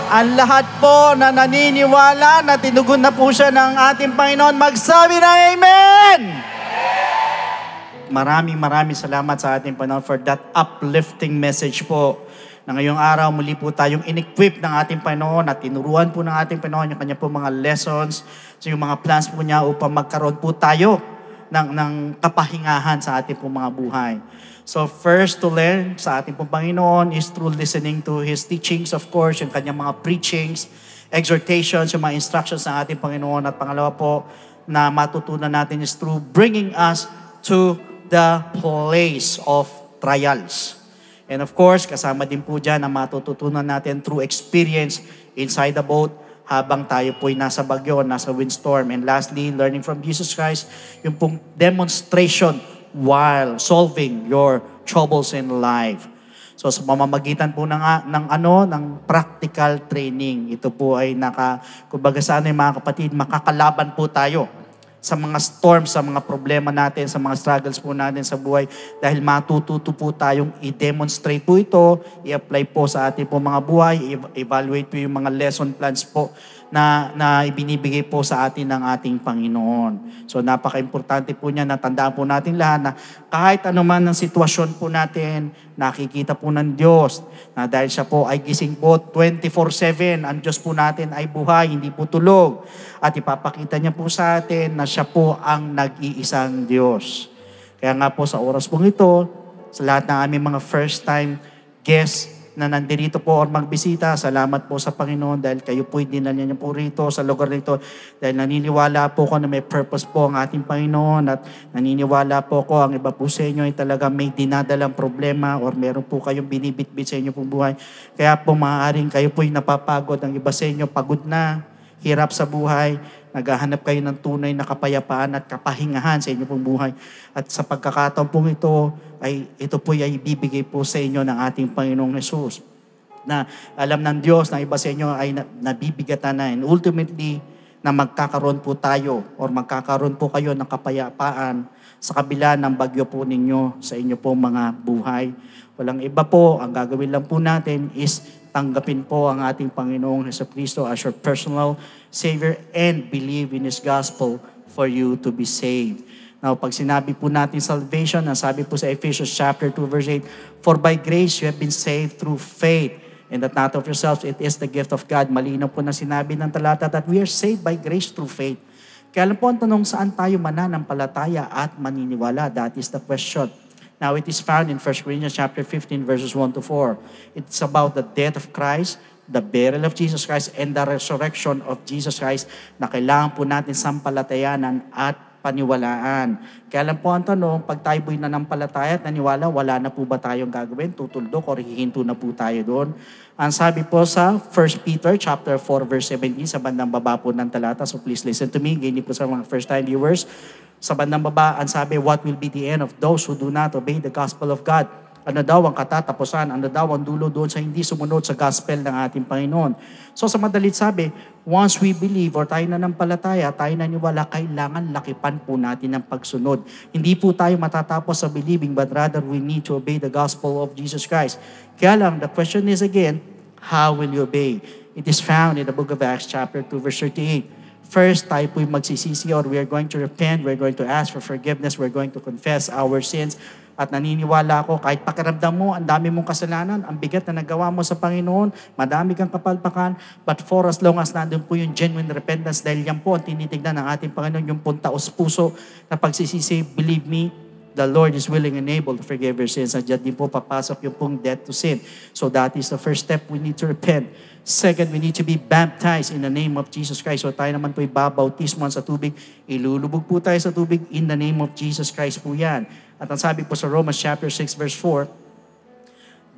Ang lahat po na naniniwala na tinugon na po siya ng ating Panginoon, magsabi na Amen! Maraming salamat sa ating Panginoon for that uplifting message po. Na ngayong araw muli po tayong in-equip ng ating Panginoon at tinuruan po ng ating Panginoon yung kanya po mga lessons, so yung mga plans po niya upang magkaroon po tayo ng kapahingahan sa ating po mga buhay. So first to learn sa ating pong Panginoon is through listening to His teachings, of course, yung kanyang mga preachings, exhortations, yung mga instructions ng ating Panginoon. At pangalawa po na matutunan natin is through bringing us to the place of trials. And of course, kasama din po dyan na matututunan natin through experience inside the boat habang tayo po'y nasa bagyo, nasa windstorm. And lastly, learning from Jesus Christ, yung pong demonstration while solving your troubles in life. So sa pamamagitan po ng practical training, ito po ay kumbaga sa mga kapatid, makakalaban po tayo sa mga storms, sa mga problema natin, sa mga struggles po natin sa buhay dahil matututo po tayong i-demonstrate po ito, i-apply po sa ating po mga buhay, evaluate po yung mga lesson plans po na ibinibigay po sa atin ng ating Panginoon. So napaka-importante po niya na tandaan po natin lahat na kahit anuman ang sitwasyon po natin, nakikita po ng Diyos na dahil siya po ay gising po 24/7, ang Diyos po natin ay buhay, hindi po tulog. At ipapakita niya po sa atin na siya po ang nag-iisang Diyos. Kaya nga po sa oras pong ito, sa lahat ng aming mga first time guests na nandirito po or magbisita, salamat po sa Panginoon dahil kayo po'y dinala niyo po rito sa lugar nito dahil naniniwala po ko na may purpose po ang ating Panginoon at naniniwala po ko ang iba po sa inyo ay talaga may dinadalang problema or meron po kayong binibitbit sa inyo pong buhay. Kaya po maaaring kayo po'y napapagod, ang iba sa inyo pagod na, hirap sa buhay, naghahanap kayo ng tunay na kapayapaan at kapahingahan sa inyong pong buhay. At sa pagkakataon pong ito po ay ibibigay po sa inyo ng ating Panginoong Hesus. Na alam ng Diyos na iba sa inyo ay nabibigatan na. And ultimately, na magkakaroon po tayo or magkakaroon po kayo ng kapayapaan sa kabila ng bagyo po ninyo sa inyo pong mga buhay. Walang iba po, ang gagawin lang po natin is tanggapin po ang ating Panginoong Jesucristo as your personal Savior and believe in His gospel for you to be saved. Now, pag sinabi po natin salvation, ang sabi po sa Ephesians chapter 2 verse 8, for by grace you have been saved through faith, and that not of yourselves, it is the gift of God. Malinaw po na sinabi ng talata that we are saved by grace through faith. Kaya lang po ang tanong, saan tayo mananampalataya at maniniwala? That is the question. Now, it is found in 1 Corinthians chapter 15 verses 1 to 4. It's about the death of Christ, the burial of Jesus Christ, and the resurrection of Jesus Christ na kailangan po natin sampalatayanan at paniwalaan. Kaya lang po ang tanong, pag tayo po'y nanampalataya at naniwala, wala na po ba tayong gagawin? Tutuldok o hihinto na po tayo doon? Ang sabi po sa 1 Peter chapter 4 verse 17 sa bandang baba po ng talata, so please listen to me, ganyan po sa mga first time viewers. Sa bandang baba, ang sabi, what will be the end of those who do not obey the gospel of God? Ano daw ang katatapusan? Ano daw ang dulo doon sa hindi sumunod sa gospel ng ating Panginoon? So sa madalit sabi, once we believe or tayo nanampalataya, tayo naniwala, kailangan lakipan po natin ang pagsunod. Hindi po tayo matatapos sa believing, but rather we need to obey the gospel of Jesus Christ. Kaya lang, the question is again, how will you obey? It is found in the book of Acts chapter 2 verse 38. First, tayo po'y magsisisi or we are going to repent, we're going to ask for forgiveness, we're going to confess our sins. At naniniwala ako, kahit pakiramdam mo, ang dami mong kasalanan, ang bigat na nagawa mo sa Panginoon, madami kang kapalpakan, but for as long as nandun po yung genuine repentance, dahil yan po ang tinitignan ng ating Panginoon, yung puntaos puso na pagsisisi, believe me, the Lord is willing and able to forgive your sins. At dyan din po papasok yung pong death to sin. So that is the first step, we need to repent. Second, we need to be baptized in the name of Jesus Christ. So tayo naman po ibabautismoan sa tubig. Ilulubog po tayo sa tubig in the name of Jesus Christ po yan. At ang sabi po sa Romans chapter 6 verse 4,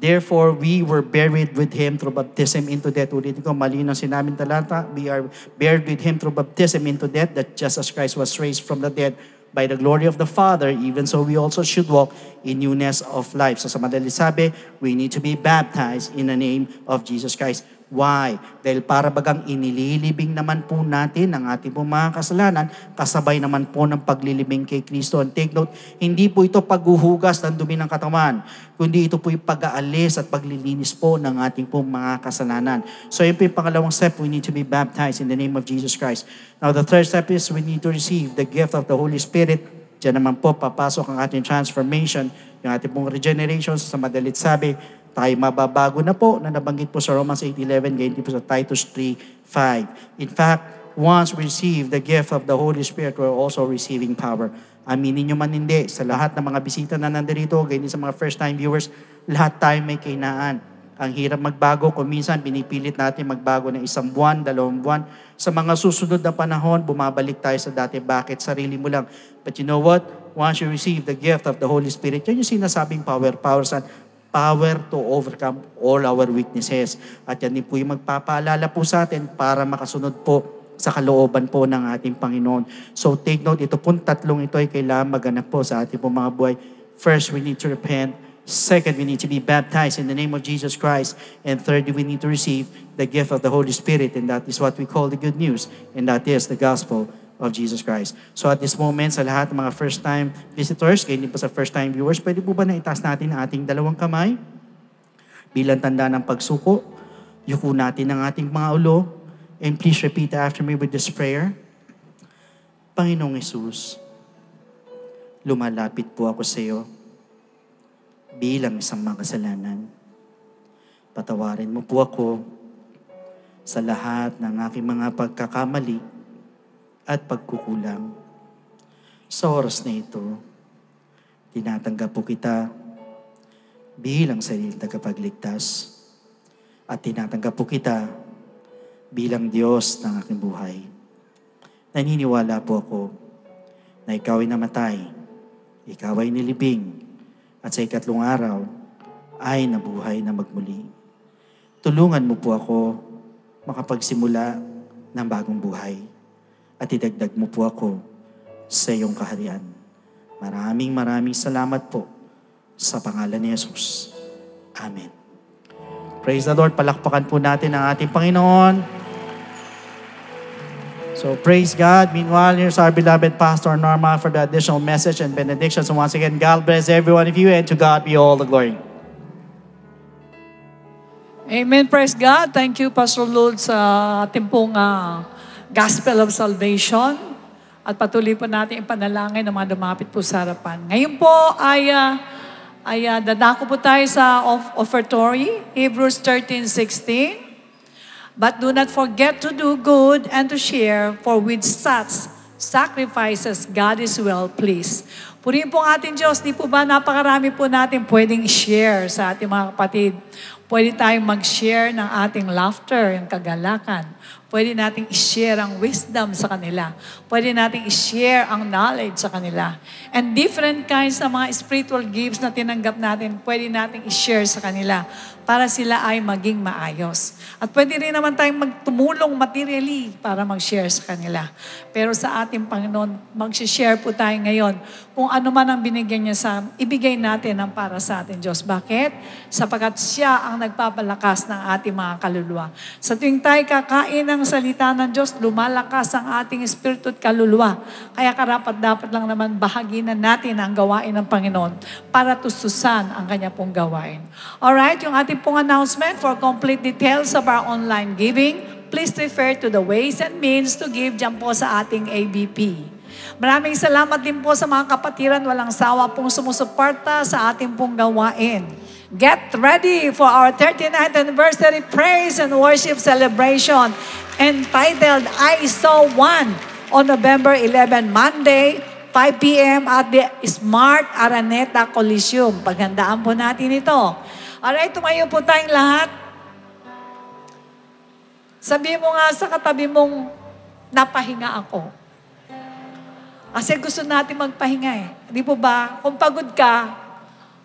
therefore, we were buried with Him through baptism into death. Ulitin ko, mali ng sinabing talata. We are buried with Him through baptism into death, that just as Christ was raised from the dead by the glory of the Father, even so we also should walk in newness of life. So sa madali sabi, we need to be baptized in the name of Jesus Christ. Why? Dahil para bagang inililibing naman po natin ang ating po mga kasalanan, kasabay naman po ng paglilibing kay Kristo. And take note, hindi po ito paghuhugas ng dumi ng katawan, kundi ito po yung pag-aalis at paglilinis po ng ating po mga kasalanan. So yun po yung pangalawang step, we need to be baptized in the name of Jesus Christ. Now the third step is we need to receive the gift of the Holy Spirit. Diyan naman po papasok ang ating transformation, yung ating pong regeneration. Sa madalit sabi, tayo mababago na po na nabanggit po sa Romans 8:11, ganyan po sa Titus 3:5. In fact, once we receive the gift of the Holy Spirit, we're also receiving power. Aminin nyo man hindi, sa lahat ng mga bisita na nandito, ganyan sa mga first-time viewers, lahat tayo may kahinaan. Ang hirap magbago, kung minsan pinipilit natin magbago ng 1 buwan, 2 buwan. Sa mga susunod na panahon, bumabalik tayo sa dati. Bakit? Sarili mo lang. But you know what? Once you receive the gift of the Holy Spirit, yan yung sinasabing power. Power to overcome all our weaknesses. At yan din po yung magpapaalala po sa atin para makasunod po sa kalooban po ng ating Panginoon. So take note, ito pong tatlong ito ay kailangan maganap po sa ating pong mga buhay. First, we need to repent. Second, we need to be baptized in the name of Jesus Christ. And third, we need to receive the gift of the Holy Spirit. And that is what we call the good news. And that is the gospel of Jesus Christ. So at this moment, sa lahat ng mga first-time visitors, ganyan po sa first-time viewers, pwede po ba na itaas natin ang ating dalawang kamay bilang tanda ng pagsuko? Yuko natin ang ating mga ulo. And please repeat after me with this prayer. Panginoong Hesus, lumalapit po ako sa iyo bilang isang makasalanan. Patawarin mo po ako sa lahat ng aking mga pagkakamali at pagkukulang. Sa oras na ito, tinatanggap po kita bilang sariling tagapagligtas at tinatanggap po kita bilang Diyos ng aking buhay. Naniniwala po ako na ikaw ay namatay, ikaw ay nilibing, at sa 3 araw ay nabuhay na magmuli. Tulungan mo po ako makapagsimula ng bagong buhay. At idagdag mo po ako sa iyong kaharian. Maraming salamat po sa pangalan ni Jesus. Amen. Praise the Lord. Palakpakan po natin ang ating Panginoon. So praise God. Meanwhile, here's our beloved Pastor Norma for the additional message and benediction. So once again, God bless every one of you and to God be all the glory. Amen. Praise God. Thank you, Pastor Lord, sa ating pong Gospel of Salvation. At patuloy po natin ipanalangin ng mga dumapit po sa harapan. Ngayon po ay dadako po tayo sa offertory, Hebrews 13:16. But do not forget to do good and to share, for with such sacrifices God is well pleased. Purihin po ang ating Diyos, di po ba napakarami po natin pwedeng i-share sa ating mga kapatid. Pwede tayong mag-share ng ating laughter, yung kagalakan. Pwede nating i-share ang wisdom sa kanila. Pwede nating i-share ang knowledge sa kanila. And different kinds ng mga spiritual gifts na tinanggap natin, pwede nating i-share sa kanila para sila ay maging maayos. At pwede rin naman tayong magtumulong materially para mag-share sa kanila. Pero sa ating Panginoon, mag-share po tayo ngayon kung ano man ang binigyan niya sa ibigay natin ang para sa ating Diyos. Bakit? Sapagkat siya ang nagpapalakas ng ating mga kaluluwa. Sa tuwing tayo kakain ng salita ng Diyos, lumalakas ang ating espiritu at kaluluwa. Kaya karapat-dapat lang naman bahaginan natin ang gawain ng Panginoon para tustusan ang kanya pong gawain. Alright, yung ating pong announcement for complete details of our online giving, please refer to the ways and means to give dyan po sa ating ABP. Maraming salamat din po sa mga kapatiran, walang sawa pong sumusuporta sa ating pong gawain. Get ready for our 39th anniversary praise and worship celebration entitled I Saw One on November 11, Monday, 5 p.m. at the Smart Araneta Coliseum. Paghandaan po natin ito. Alright, tumayo po tayong lahat. Sabi mo nga sa katabi mong, napahinga ako. Kasi gusto natin magpahinga eh. Di po ba? Kung pagod ka,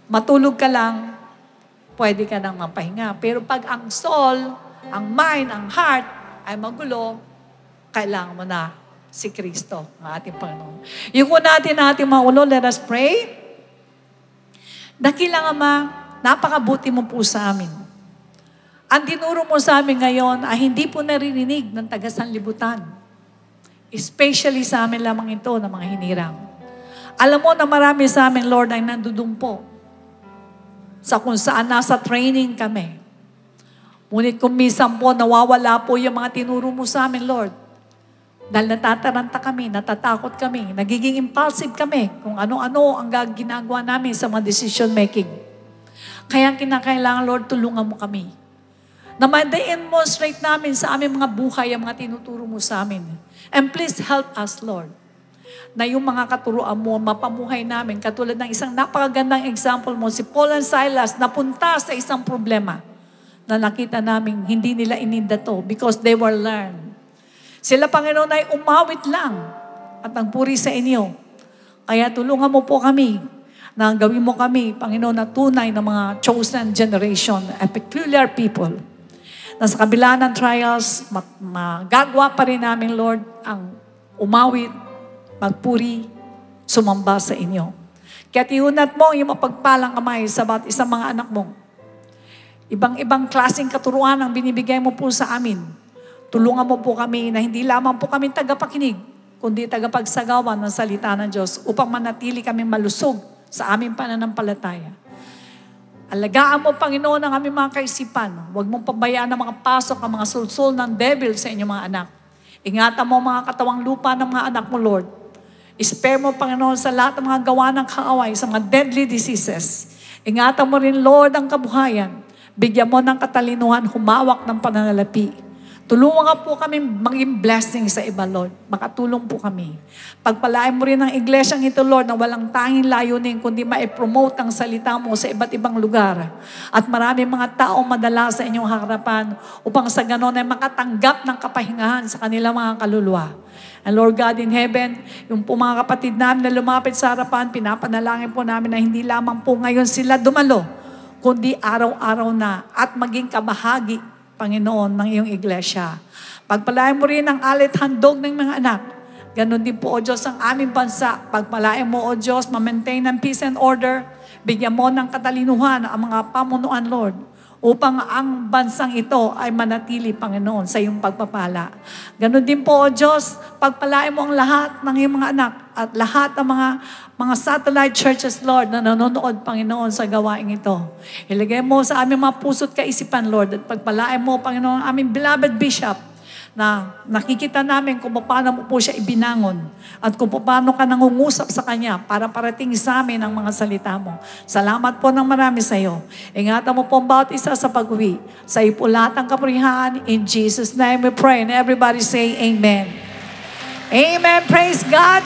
matulog ka lang, pwede ka nang mapahinga. Pero pag ang soul, ang mind, ang heart ay magulo, kailangan mo na si Kristo, ang ating Panginoon. Yung natin mga ulo, let us pray. Dakilang Ama, napakabuti mo po sa amin. Ang tinuro mo sa amin ngayon ay hindi po naririnig ng taga-sanlibutan. Especially sa amin lamang ito ng mga hinirang. Alam mo na marami sa amin, Lord, ay nandudumpo sa kung saan nasa training kami. Ngunit kung minsan po, nawawala po yung mga tinuro mo sa amin, Lord. Dahil natataranta kami, natatakot kami, nagiging impulsive kami kung ano-ano ang ginagawa namin sa mga decision making. Kaya kinakailangan, Lord, tulungan mo kami. Na ma-demonstrate namin sa aming mga buhay ang mga tinuturo mo sa amin. And please help us, Lord, na yung mga katuruan mo, mapamuhay namin. Katulad ng isang napakagandang example mo, si Paul and Silas, napunta sa isang problema na nakita namin hindi nila ininda to because they were learned. Sila, Panginoon, ay umawit lang at nagpuri sa inyo. Kaya tulungan mo po kami na gawin mo kami, Panginoon, na tunay na mga chosen generation, a peculiar people. Na sa kabila ng trials, magagawa pa rin namin, Lord, ang umawit, magpuri, sumamba sa inyo. Kaya tiunat mo yung mapagpalang kamay sa bawat isang mga anak mo. Ibang-ibang klaseng katuruan ang binibigay mo po sa amin. Tulungan mo po kami na hindi lamang po kami tagapakinig, kundi tagapagsagawa ng salita ng Diyos upang manatili kami malusog sa aming pananampalataya. Alagaan mo, Panginoon, ang aming mga kaisipan. Huwag mong pabayaan ang mga pasok, ang mga sulsul ng devil sa inyong mga anak. Ingatan mo mga katawang lupa ng mga anak mo, Lord. Spare mo, Panginoon, sa lahat ng mga gawa ng kaaway, sa mga deadly diseases. Ingatan mo rin, Lord, ang kabuhayan. Bigyan mo ng katalinuhan, humawak ng pananalapi. Tulungan po kami maging blessing sa iba, Lord. Makatulong po kami. Pagpalain mo rin ang iglesyang ito, Lord, na walang tanging layunin kundi ma-promote ang salita mo sa iba't ibang lugar. At marami mga taong madala sa inyong harapan upang sa ganon ay makatanggap ng kapahingahan sa kanilang mga kaluluwa. And Lord God in heaven, yung po mga kapatid namin na lumapit sa harapan, pinapanalangin po namin na hindi lamang po ngayon sila dumalo, kundi araw-araw na at maging kabahagi, Panginoon, ng iyong iglesia. Pagpalain mo rin ang alit handog ng mga anak. Ganon din po, O Diyos, ang aming bansa. Pagpalain mo, O Diyos, ma-maintain ang peace and order. Bigyan mo ng katalinuhan ang mga pamunuan, Lord, upang ang bansang ito ay manatili, Panginoon, sa iyong pagpapala. Ganon din po, O Diyos, pagpalain mo ang lahat ng iyong mga anak at lahat ng mga satellite churches, Lord, na nanonood, Panginoon, sa gawain ito. Ilagay mo sa aming mga puso't kaisipan, Lord, at pagpalain mo, Panginoon, aming beloved bishop, na nakikita namin kung paano mo po siya ibinangon at kung paano ka nangungusap sa kanya para parating sa amin ang mga salita mo. Salamat po ng marami sa iyo. Ingatan mo po ang bawat isa sa pag-uwi. Sa iyo po lahat ang kapurihan. In Jesus' name we pray. And everybody say Amen. Amen. Praise God.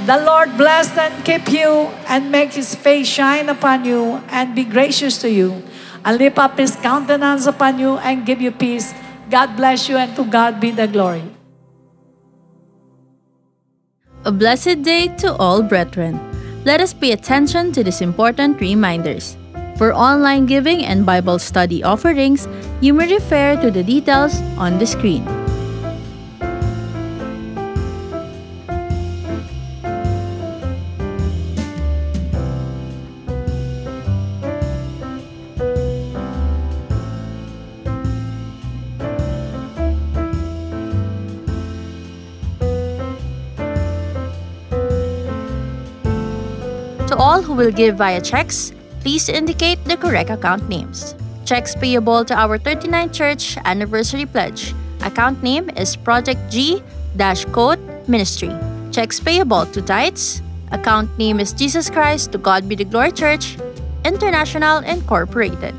The Lord bless and keep you and make His face shine upon you and be gracious to you and lift up His countenance upon you and give you peace. God bless you and to God be the glory. A blessed day to all brethren. Let us pay attention to these important reminders. For online giving and Bible study offerings, you may refer to the details on the screen. To all who will give via checks, please indicate the correct account names. Checks payable to our 39th Church Anniversary Pledge. Account name is Project G-Code Ministry. Checks payable to Tithes. Account name is Jesus Christ to God be the Glory Church International Incorporated.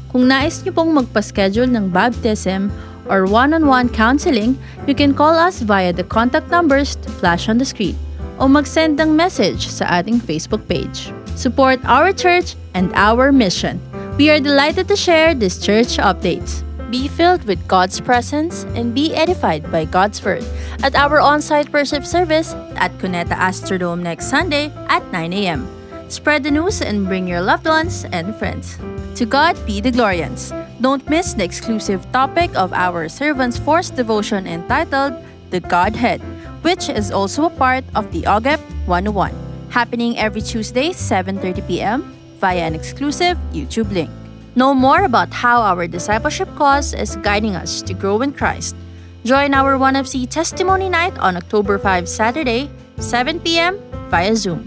Kung nais niyo pong magpa-schedule ng baptism or one-on-one counseling, you can call us via the contact numbers to flash on the screen o mag-send ng message sa ating Facebook page. Support our church and our mission. We are delighted to share these church updates. Be filled with God's presence and be edified by God's Word at our on-site worship service at Cuneta Astrodome next Sunday at 9 a.m. Spread the news and bring your loved ones and friends. To God be the glorians. Don't miss the exclusive topic of our Servants Force devotion entitled The Godhead, which is also a part of the OGEP 101, happening every Tuesday, 7:30 p.m. via an exclusive YouTube link. Know more about how our discipleship cause is guiding us to grow in Christ. Join our 1FC Testimony Night on October 5, Saturday, 7 p.m. via Zoom.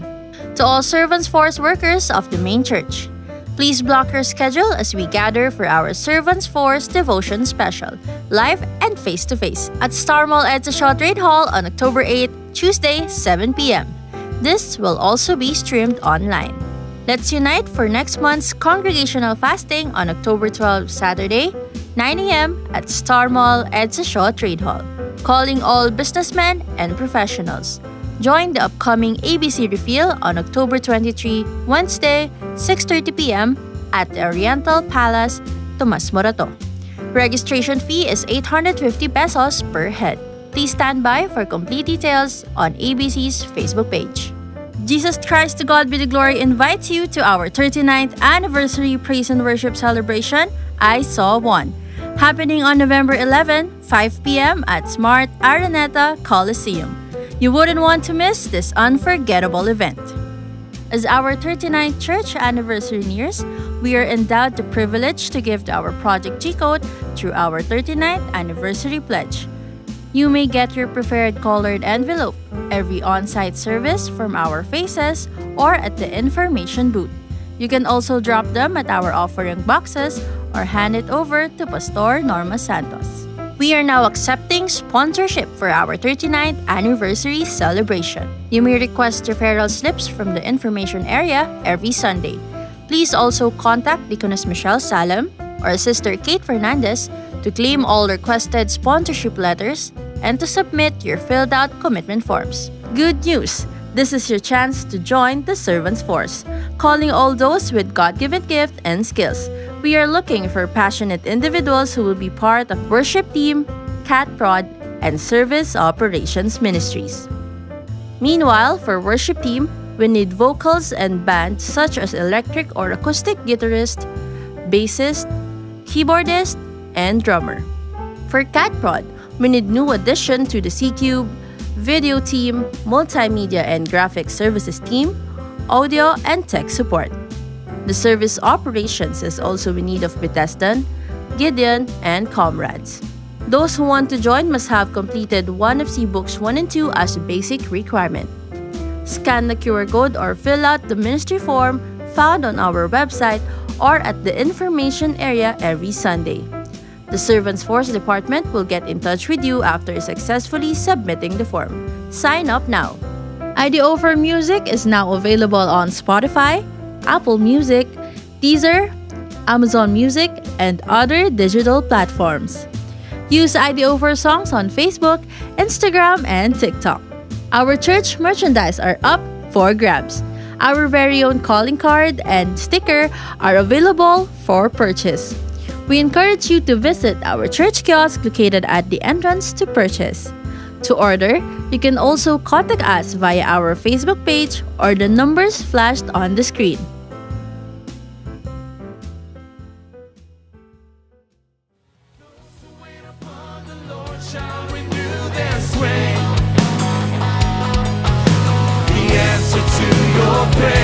To all Servants Force workers of the main church, please block your schedule as we gather for our Servants Force Devotion Special, live and face-to-face at Star Mall Edsa Shaw Trade Hall on October 8, Tuesday, 7 p.m. This will also be streamed online. Let's unite for next month's congregational fasting on October 12, Saturday, 9 a.m. at Star Mall Edsa Shaw Trade Hall. Calling all businessmen and professionals. Join the upcoming ABC Refill on October 23, Wednesday, 6:30 p.m. at the Oriental Palace, Tomas Morato. Registration fee is 850 pesos per head. Please stand by for complete details on ABC's Facebook page. Jesus Christ to God be the glory invites you to our 39th anniversary praise and worship celebration, I Saw One, happening on November 11, 5 p.m. at Smart Araneta Coliseum. You wouldn't want to miss this unforgettable event. As our 39th church anniversary nears, we are endowed the privilege to give to our Project G-Code through our 39th anniversary pledge. You may get your preferred colored envelope every on-site service from our faces or at the information booth. You can also drop them at our offering boxes or hand it over to Pastor Norma Santos. We are now accepting sponsorship for our 39th anniversary celebration. You may request referral slips from the information area every Sunday. Please also contact Deaconess Michelle Salem or Sister Kate Fernandez to claim all requested sponsorship letters and to submit your filled-out commitment forms. Good news! This is your chance to join the Servants Force, calling all those with God-given gift and skills. We are looking for passionate individuals who will be part of worship team, cat prod, and service operations ministries. Meanwhile, for worship team, we need vocals and band such as electric or acoustic guitarist, bassist, keyboardist, and drummer. For cat prod, we need new addition to the C-Cube, video team, multimedia and graphic services team, audio and tech support. The service operations is also in need of Bethesda, Gideon, and comrades. Those who want to join must have completed one of C Books 1 and 2 as a basic requirement. Scan the QR code or fill out the ministry form found on our website or at the information area every Sunday. The Servants Force Department will get in touch with you after successfully submitting the form. Sign up now. IDO for Music is now available on Spotify, Apple Music, Deezer, Amazon Music, and other digital platforms. Use IDO for Songs on Facebook, Instagram, and TikTok. Our church merchandise are up for grabs. Our very own calling card and sticker are available for purchase. We encourage you to visit our church kiosk located at the entrance to purchase. To order, you can also contact us via our Facebook page or the numbers flashed on the screen. The answer to your prayer.